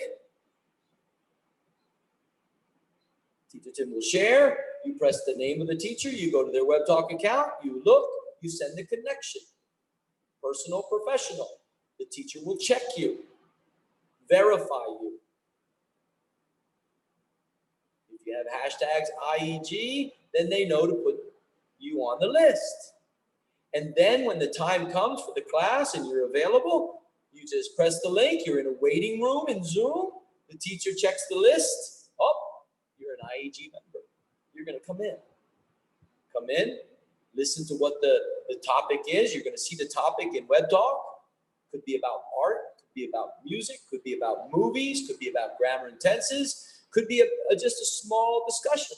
Teacher Tim will share. You press the name of the teacher. You go to their Web Talk account. You look. You send the connection. Personal, professional. The teacher will check you, verify you. If you have hashtags IEG, then they know to put you on the list. And then when the time comes for the class and you're available, you just press the link. You're in a waiting room in Zoom. The teacher checks the list. Oh, you're an IEG member. you're going to come in. Come in, listen to what the topic is. You're going to see the topic in Web Talk. Could be about art, could be about music, could be about movies, could be about grammar and tenses, could be just a small discussion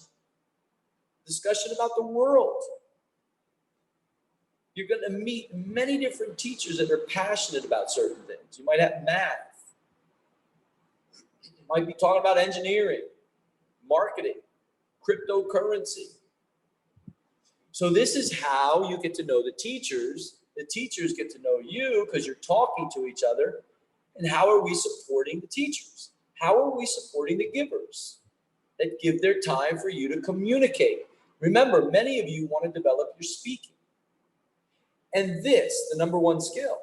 about the world. You're going to meet many different teachers that are passionate about certain things. You might have math. You might be talking about engineering, marketing, cryptocurrency. So this is how you get to know the teachers. The teachers get to know you because you're talking to each other. And how are we supporting the teachers? How are we supporting the givers that give their time for you to communicate? Remember, many of you want to develop your speaking. And this, the number one skill.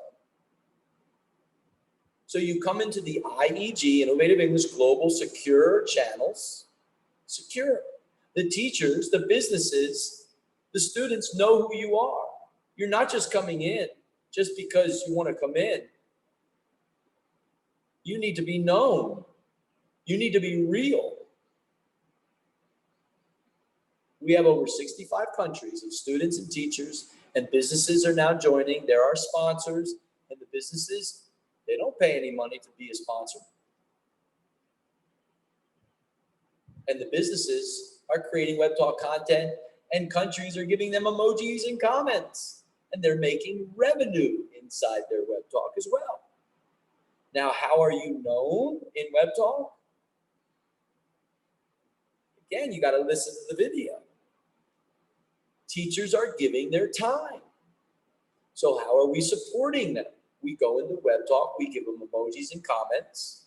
So you come into the IEG, Innovative English Global Secure Channels. Secure. The teachers, the businesses, the students know who you are. You're not just coming in just because you want to come in. You need to be known. You need to be real. We have over 65 countries of students and teachers, and businesses are now joining. There are sponsors, and the businesses, they don't pay any money to be a sponsor. And the businesses are creating Web Talk content, and countries are giving them emojis and comments. And they're making revenue inside their Web Talk as well. Now, how are you known in Web Talk? Again, you got to listen to the video. Teachers are giving their time. So how are we supporting them? We go into Web Talk, we give them emojis and comments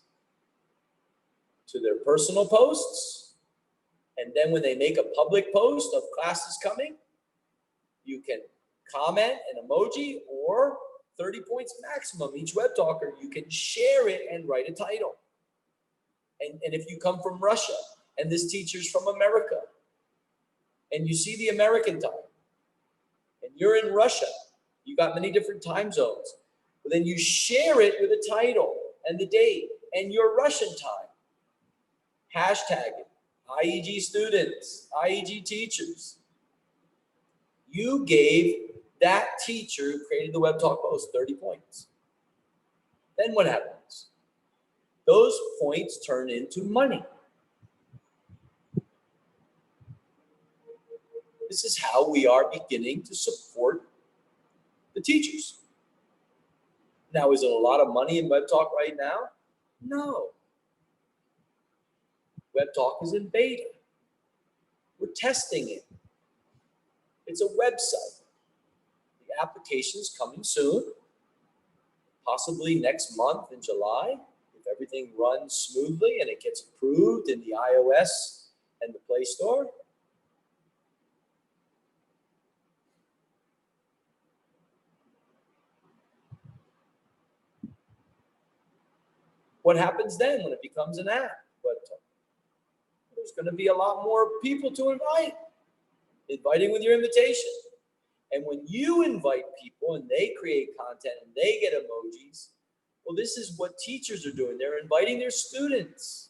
to their personal posts. And then when they make a public post of classes coming, you can comment an emoji or 30 points maximum. Each Web Talker, you can share it and write a title. And if you come from Russia and this teacher's from America and you see the American time and you're in Russia, you got many different time zones, but then you share it with a title and the date and your Russian time. Hashtag it. IEG students, IEG teachers. You gave that teacher who created the Web Talk post 30 points. Then what happens? Those points turn into money. This is how we are beginning to support the teachers. Now, is it a lot of money in Web Talk right now? No. Web Talk is in beta. We're testing it. It's a website. The application's coming soon, possibly next month in July, if everything runs smoothly and it gets approved in the iOS and the Play Store. What happens then when it becomes an app? Web Talk. There's going to be a lot more people to invite. Inviting with your invitation. And when you invite people and they create content and they get emojis, well, this is what teachers are doing. They're inviting their students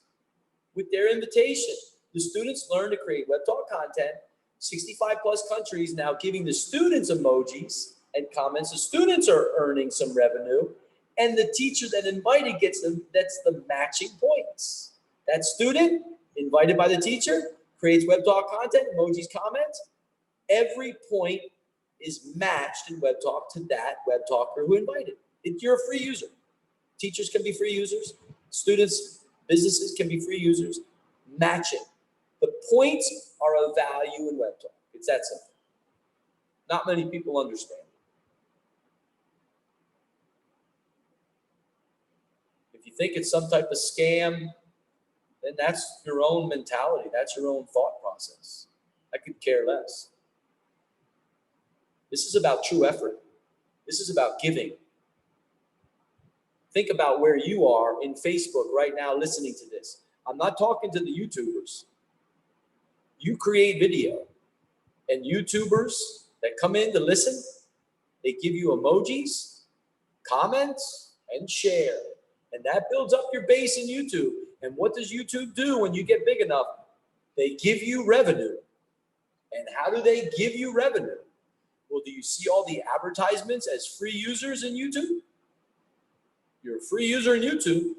with their invitation. The students learn to create Web Talk content. 65 plus countries now giving the students emojis and comments. The students are earning some revenue. And the teacher that invited gets them, that's the matching points. That student invited by the teacher creates Web Talk content, emojis, comments. Every point is matched in Web Talk to that Web Talker who invited. You're a free user. Teachers can be free users. Students, businesses can be free users. Matching. The points are of value in Web Talk. It's that simple. Not many people understand. If you think it's some type of scam, then that's your own mentality. That's your own thought process. I could care less. This is about true effort. This is about giving. Think about where you are in Facebook right now listening to this. I'm not talking to the YouTubers. You create video, and YouTubers that come in to listen, they give you emojis, comments, and share. And that builds up your base in YouTube. And what does YouTube do when you get big enough? They give you revenue. And how do they give you revenue? Well, do you see all the advertisements as free users in YouTube? You're a free user in YouTube,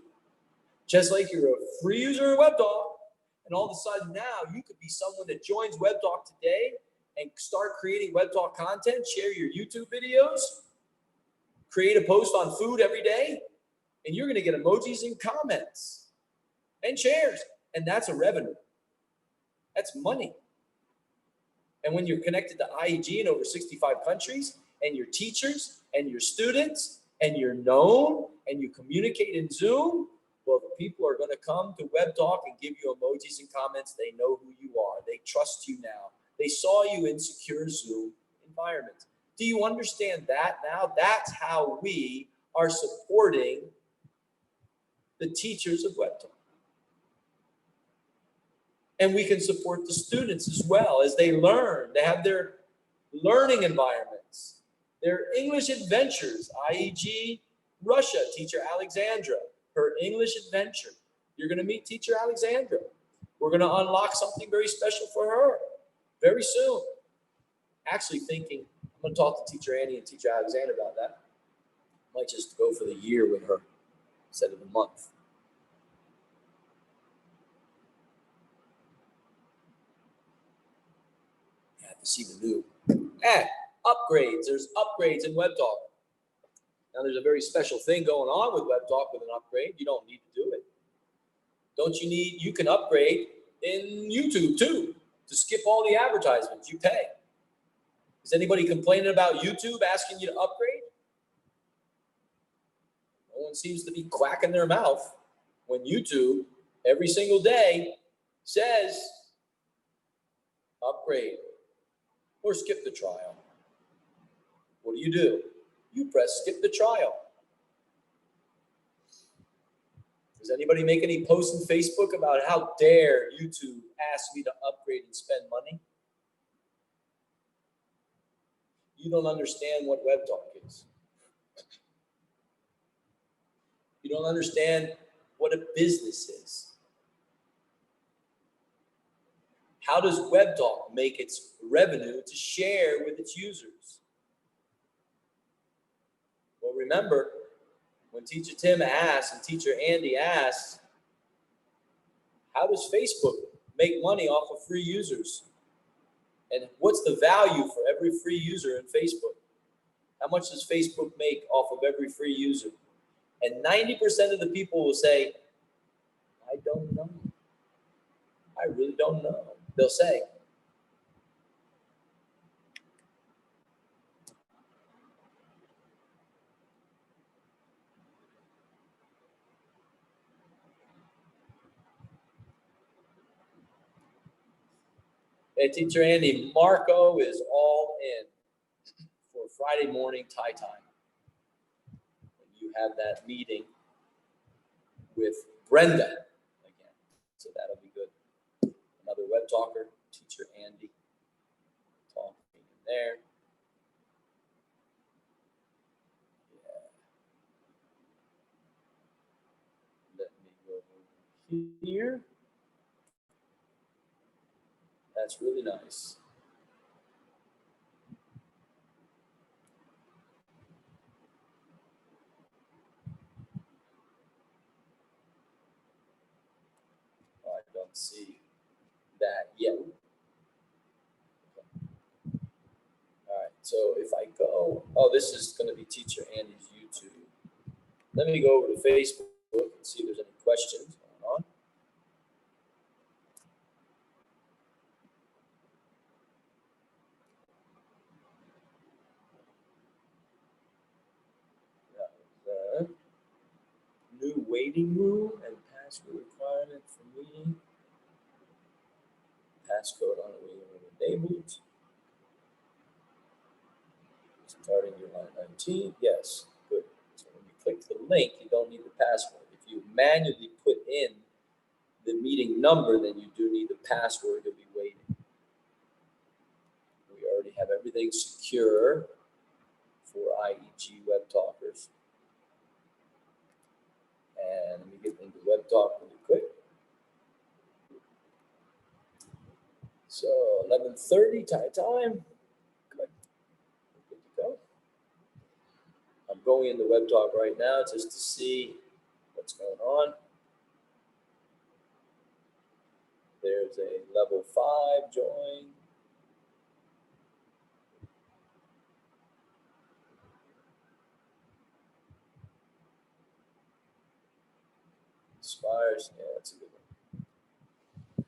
just like you're a free user in WebDoc. And all of a sudden now you could be someone that joins WebDoc today and start creating WebDoc content, share your YouTube videos, create a post on food every day, and you're going to get emojis and comments and shares. And that's a revenue. That's money. And when you're connected to IEG in over 65 countries, and your teachers and your students, and you're known, and you communicate in Zoom, well, the people are going to come to WebDoc and give you emojis and comments. They know who you are. They trust you now. They saw you in secure Zoom environments. Do you understand that now? That's how we are supporting the teachers of WebDoc. And we can support the students as well as they learn. They have their learning environments, their English adventures, IEG Russia, teacher Alexandra, her English adventure. You're going to meet teacher Alexandra. We're going to unlock something very special for her very soon. Actually thinking, I'm going to talk to teacher Annie and teacher Alexandra about that. Might just go for the year with her instead of the month. To see the new upgrades. There's upgrades in WebDoc. Now there's a very special thing going on with WebDoc with an upgrade. You don't need to do it. You can upgrade in YouTube too, to skip all the advertisements. You pay. Is anybody complaining about YouTube asking you to upgrade? No one seems to be quacking their mouth when YouTube every single day says upgrade or skip the trial. What do? You press skip the trial. Does anybody make any posts on Facebook about how dare YouTube ask me to upgrade and spend money? You don't understand what WebDoc is. You don't understand what a business is. How does WebDoc make its revenue to share with its users? Well, remember, when Teacher Tim asked and Teacher Andy asked, how does Facebook make money off of free users? And what's the value for every free user in Facebook? How much does Facebook make off of every free user? And 90% of the people will say, I don't know. I really don't know. They'll say, hey, Teacher Andy, Marco is all in for Friday morning Thai time. You have that meeting with Brenda again. So that'll be good. Another web talker, Teacher Andy, talking in there. Yeah. Let me go over here. That's really nice. Oh, I don't see that yet. All right, so if I go, oh, this is going to be Teacher Andy's YouTube. Let me go over to Facebook and see if there's any questions going on. New waiting room and password requirement for meeting. Passcode on the waiting room enabled. Starting your line 19, yes, good. So when you click the link, you don't need the password. If you manually put in the meeting number, then you do need the password. You'll be waiting. We already have everything secure for IEG Web Talkers. And let me get into Web Talk really quick. So 11:30 time. Good. Good to go. I'm going into Web Talk right now just to see what's going on. There's a level 5 join. Inspires, yeah, that's a good one.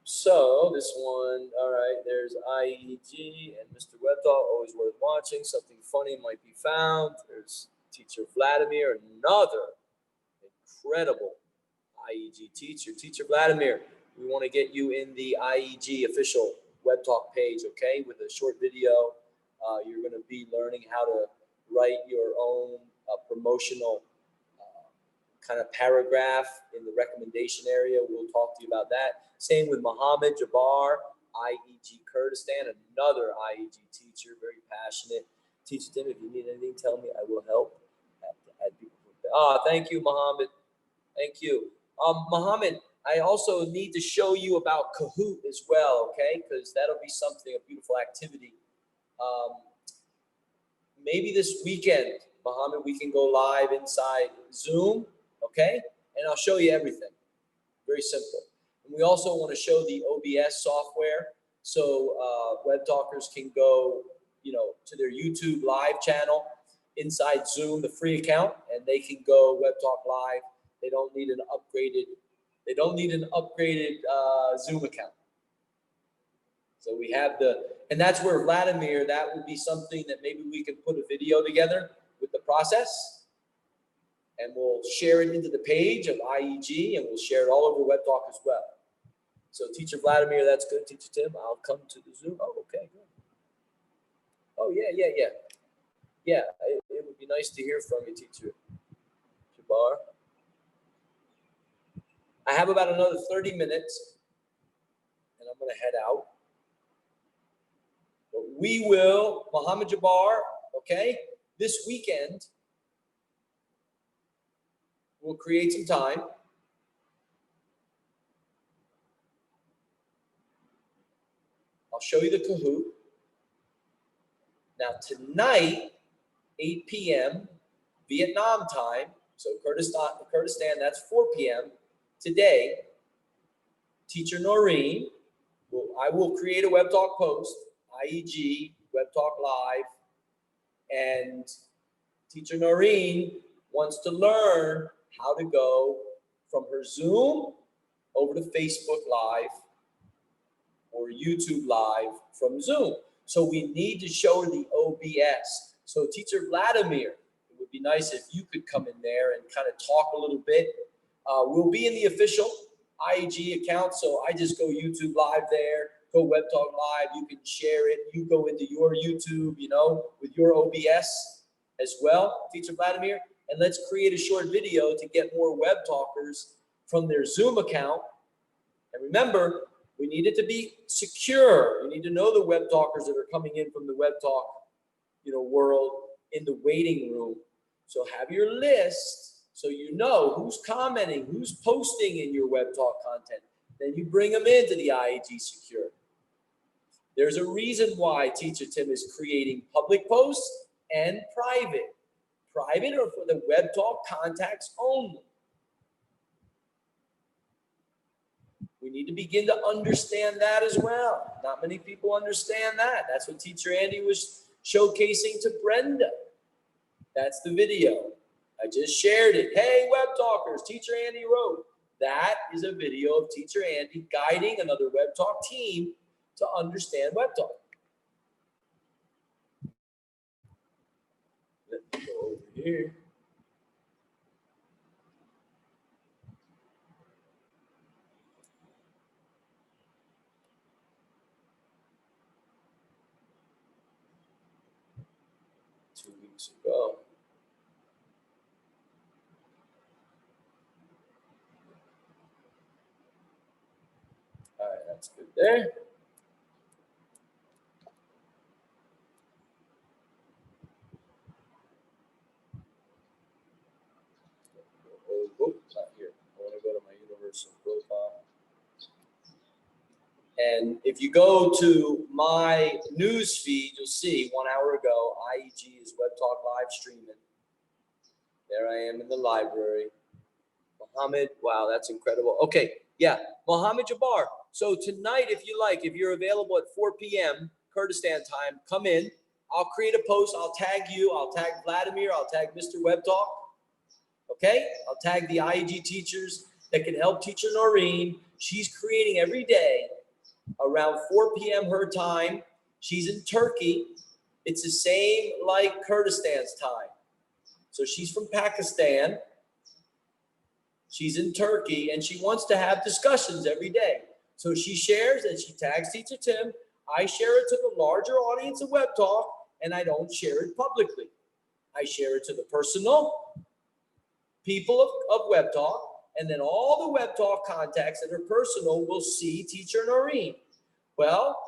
So this one, all right, there's IEG and Mr. Webtalk, always worth watching. Something funny might be found. There's Teacher Vladimir, another incredible IEG teacher. Teacher Vladimir, we want to get you in the IEG official Webtalk page, okay, with a short video. You're going to be learning how to write your own promotional kind of paragraph in the recommendation area. We'll talk to you about that. Same with Mohammed Jabbar, IEG Kurdistan, another IEG teacher, very passionate. Teacher Tim, if you need anything, tell me. I will help. Thank you, Mohammed. Thank you. Mohammed, I also need to show you about Kahoot as well, okay? Because that'll be something, a beautiful activity. Maybe this weekend, Mohammed, we can go live inside Zoom, okay? And I'll show you everything. Very simple. And we also want to show the OBS software so web talkers can go, to their YouTube live channel inside Zoom, the free account, and they can go Web Talk Live. They don't need an upgraded Zoom account. So we have and that's where Vladimir, that would be something that maybe we can put a video together with the process, and we'll share it into the page of IEG, and we'll share it all over Web Talk as well. So Teacher Vladimir, that's good. Teacher Tim, I'll come to the Zoom. Oh, okay, good. Oh, yeah. Yeah, it would be nice to hear from you, Teacher Jabbar. I have about another 30 minutes, and I'm going to head out. But we will, Mohammed Jabbar, okay, this weekend, we'll create some time. I'll show you the Kahoot. Now tonight, 8 p.m. Vietnam time, so Kurdistan, that's 4 p.m. today, Teacher Noreen, I will create a Web Talk post, IEG, Web Talk Live, and Teacher Noreen wants to learn how to go from her Zoom over to Facebook Live or YouTube Live from Zoom. So we need to show her the OBS. So Teacher Vladimir, it would be nice if you could come in there and kind of talk a little bit. We'll be in the official IEG account, so I just go YouTube Live there, go Web Talk Live, you can share it, you go into your YouTube, with your OBS as well, Teacher Vladimir, and let's create a short video to get more web talkers from their Zoom account. And remember, we need it to be secure. You need to know the web talkers that are coming in from the Web Talk, world in the waiting room. So have your list so you know who's commenting, who's posting in your Web Talk content. Then you bring them into the IEG Secure. There's a reason why Teacher Tim is creating public posts and private. Private are for the Web Talk contacts only. We need to begin to understand that as well. Not many people understand that. That's what Teacher Andy was showcasing to Brenda. That's the video. I just shared it. Hey, Web Talkers, Teacher Andy wrote. That is a video of Teacher Andy guiding another Web Talk team to understand Web Talk. Let me go over here. Ago. All right, that's good there. Oh, not here. I want to go to my universal profile. And if you go to my news feed, you'll see 1 hour ago, IEG is Web Talk live streaming. There I am in the library. Mohammed, wow, that's incredible. Okay, yeah, Mohammed Jabbar. So tonight, if you like, if you're available at 4 p.m. Kurdistan time, come in. I'll create a post. I'll tag you. I'll tag Vladimir. I'll tag Mr. Web Talk. Okay? I'll tag the IEG teachers that can help teacher Noreen. She's creating every day around 4 p.m. her time. She's in Turkey. It's the same like Kurdistan's time. So she's from Pakistan. She's in Turkey, and she wants to have discussions every day. So she shares and she tags Teacher Tim. I share it to the larger audience of Web Talk, and I don't share it publicly. I share it to the personal people of Web Talk, and then all the Web Talk contacts that are personal will see Teacher Noreen. Well,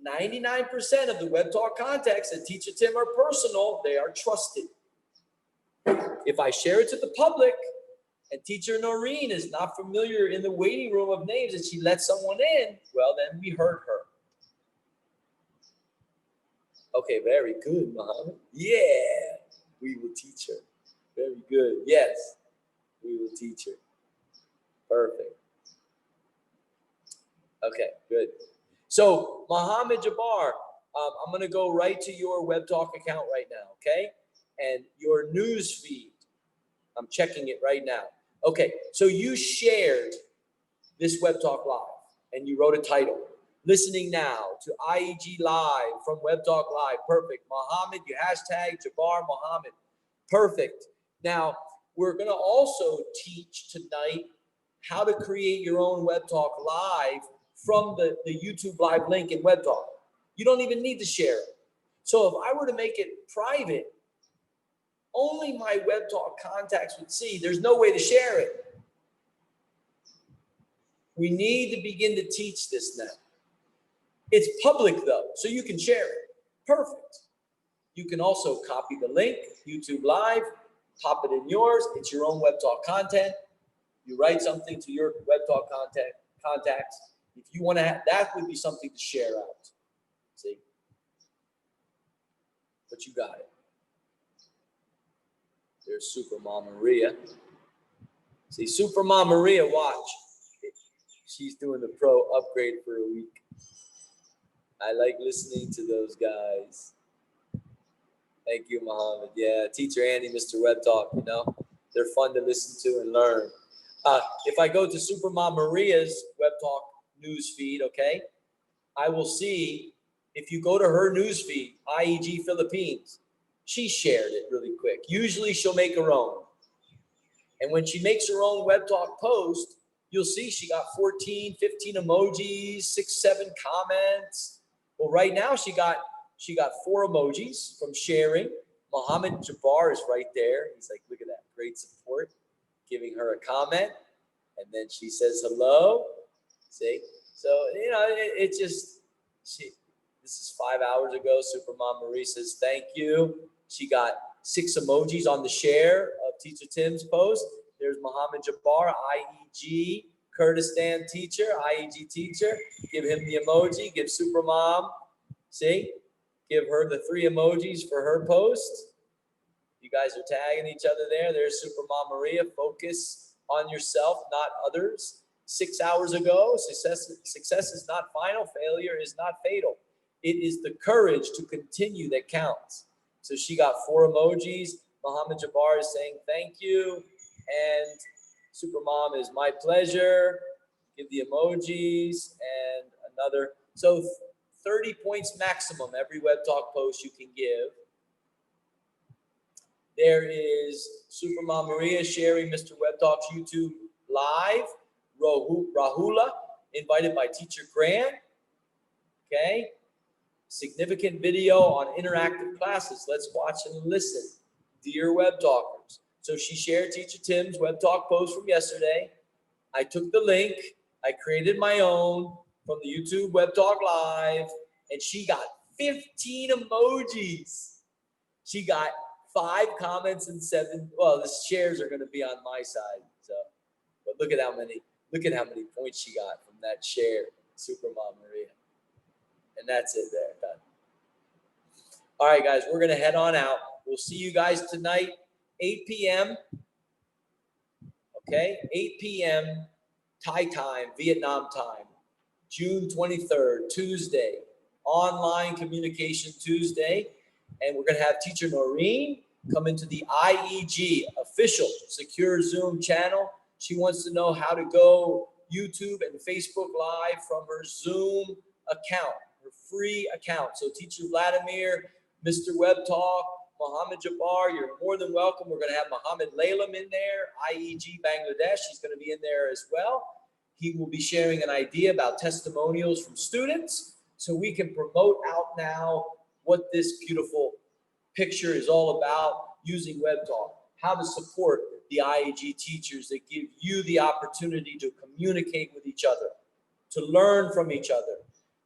99% of the Web Talk contacts that Teacher Tim are personal, they are trusted. If I share it to the public and Teacher Noreen is not familiar in the waiting room of names and she lets someone in, well, then we hurt her. Okay, very good, Muhammad. Yeah, we will teach her. Very good. Yes, we will teach her. Perfect. Okay, good. So, Mohammed Jabbar, I'm going to go right to your Web Talk account right now, okay? And your news feed. I'm checking it right now. Okay, so you shared this Web Talk Live, and you wrote a title. Listening now to IEG Live from Web Talk Live. Perfect. Mohammed, you hashtag Jabbar Mohammed. Perfect. Now, we're going to also teach tonight how to create your own Web Talk Live from the YouTube Live link in Web Talk. You don't even need to share it. So if I were to make it private, only my Web Talk contacts would see. There's no way to share it. We need to begin to teach this now. It's public though, so you can share it. Perfect. You can also copy the link, YouTube Live, pop it in yours. It's your own Web Talk content. You write something to your Web Talk contacts. If you want to have, that would be something to share out. See? But you got it. There's Super Mom Maria. See, Super Mom Maria, watch. She's doing the pro upgrade for a week. I like listening to those guys. Thank you, Mohammed. Yeah, Teacher Andy, Mr. Web Talk, you know, they're fun to listen to and learn. If I go to Super Mom Maria's Web Talk news feed, okay, I will see if you go to her news feed, IEG Philippines, she shared it really quick. Usually she'll make her own. And when she makes her own Web Talk post, you'll see she got 14, 15 emojis, 6, 7 comments. Well, right now she got 4 emojis from sharing. Mohammed Jabbar is right there. He's like, look at that, great support, giving her a comment. And then she says hello. See? So, you know, it just, this is 5 hours ago. Super Mom Marie says, thank you. She got 6 emojis on the share of Teacher Tim's post. There's Mohammed Jabbar, IEG, Kurdistan teacher, IEG teacher. Give him the emoji. Give Super Mom, see? Give her the 3 emojis for her post. You guys are tagging each other there. There's Super Mom Maria. Focus on yourself, not others. 6 hours ago, success is not final. Failure is not fatal. It is the courage to continue that counts. So she got 4 emojis. Mohammed Jabbar is saying thank you. And Super Mom is my pleasure. Give the emojis and another. So 30 points maximum every Web Talk post you can give. There is Super Mom Maria sharing Mr. Web Talk's YouTube Live. Rahula, invited by Teacher Grant. Okay. Significant video on interactive classes. Let's watch and listen. Dear Web Talkers. So she shared Teacher Tim's Web Talk post from yesterday. I took the link. I created my own from the YouTube Web Talk Live. And she got 15 emojis. She got 5 comments and 7. Well, the shares are going to be on my side. So, but look at how many points she got from that share, Supermom Maria. And that's it there, done. All right, guys, we're going to head on out. We'll see you guys tonight, 8 p.m. Okay, 8 p.m. Thai time, Vietnam time, June 23rd, Tuesday, online communication Tuesday. And we're going to have teacher Noreen come into the IEG official secure Zoom channel. She wants to know how to go YouTube and Facebook Live from her Zoom account, her free account. So teacher Vladimir, Mr. Web Talk, Mohammed Jabbar, you're more than welcome. We're going to have Mohammed Laylam in there, IEG Bangladesh. He's going to be in there as well. He will be sharing an idea about testimonials from students so we can promote out now what this beautiful picture is all about using Web Talk, how to support the IEG teachers that give you the opportunity to communicate with each other, to learn from each other.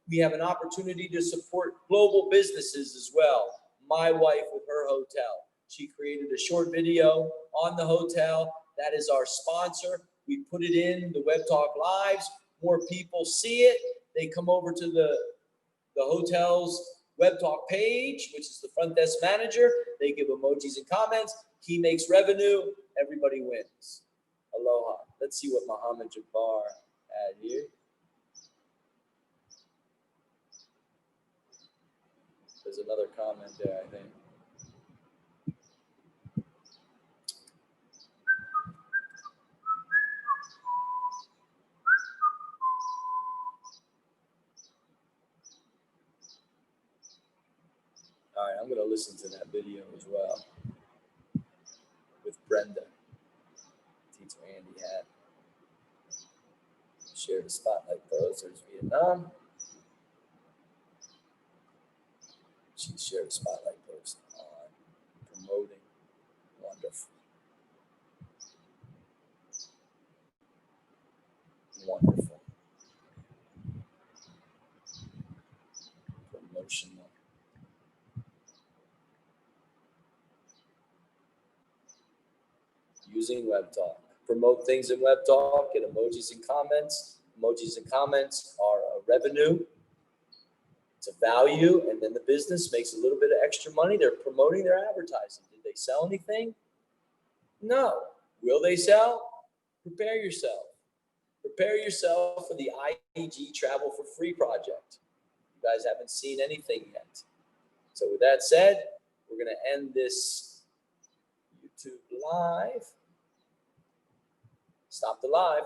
We have an opportunity to support global businesses as well. My wife with her hotel, she created a short video on the hotel. That is our sponsor. We put it in the Web Talk Lives. More people see it. They come over to the hotel's Web Talk page, which is the front desk manager. They give emojis and comments. He makes revenue. Everybody wins. Aloha. Let's see what Mohammed Jabbar had here. There's another comment there, I think. All right, I'm going to listen to that video as well with Brenda. Teacher Andy had shared a spotlight post. There's Vietnam. She shared a spotlight post on promoting. Wonderful. Wonderful. Promotional. Using Web Talk. Promote things in Web Talk, get emojis and comments. Emojis and comments are a revenue. It's a value, and then the business makes a little bit of extra money. They're promoting their advertising. Did they sell anything? No. Will they sell? Prepare yourself. Prepare yourself for the IEG Travel for Free project. You guys haven't seen anything yet. So with that said, we're going to end this YouTube live. Stop the live.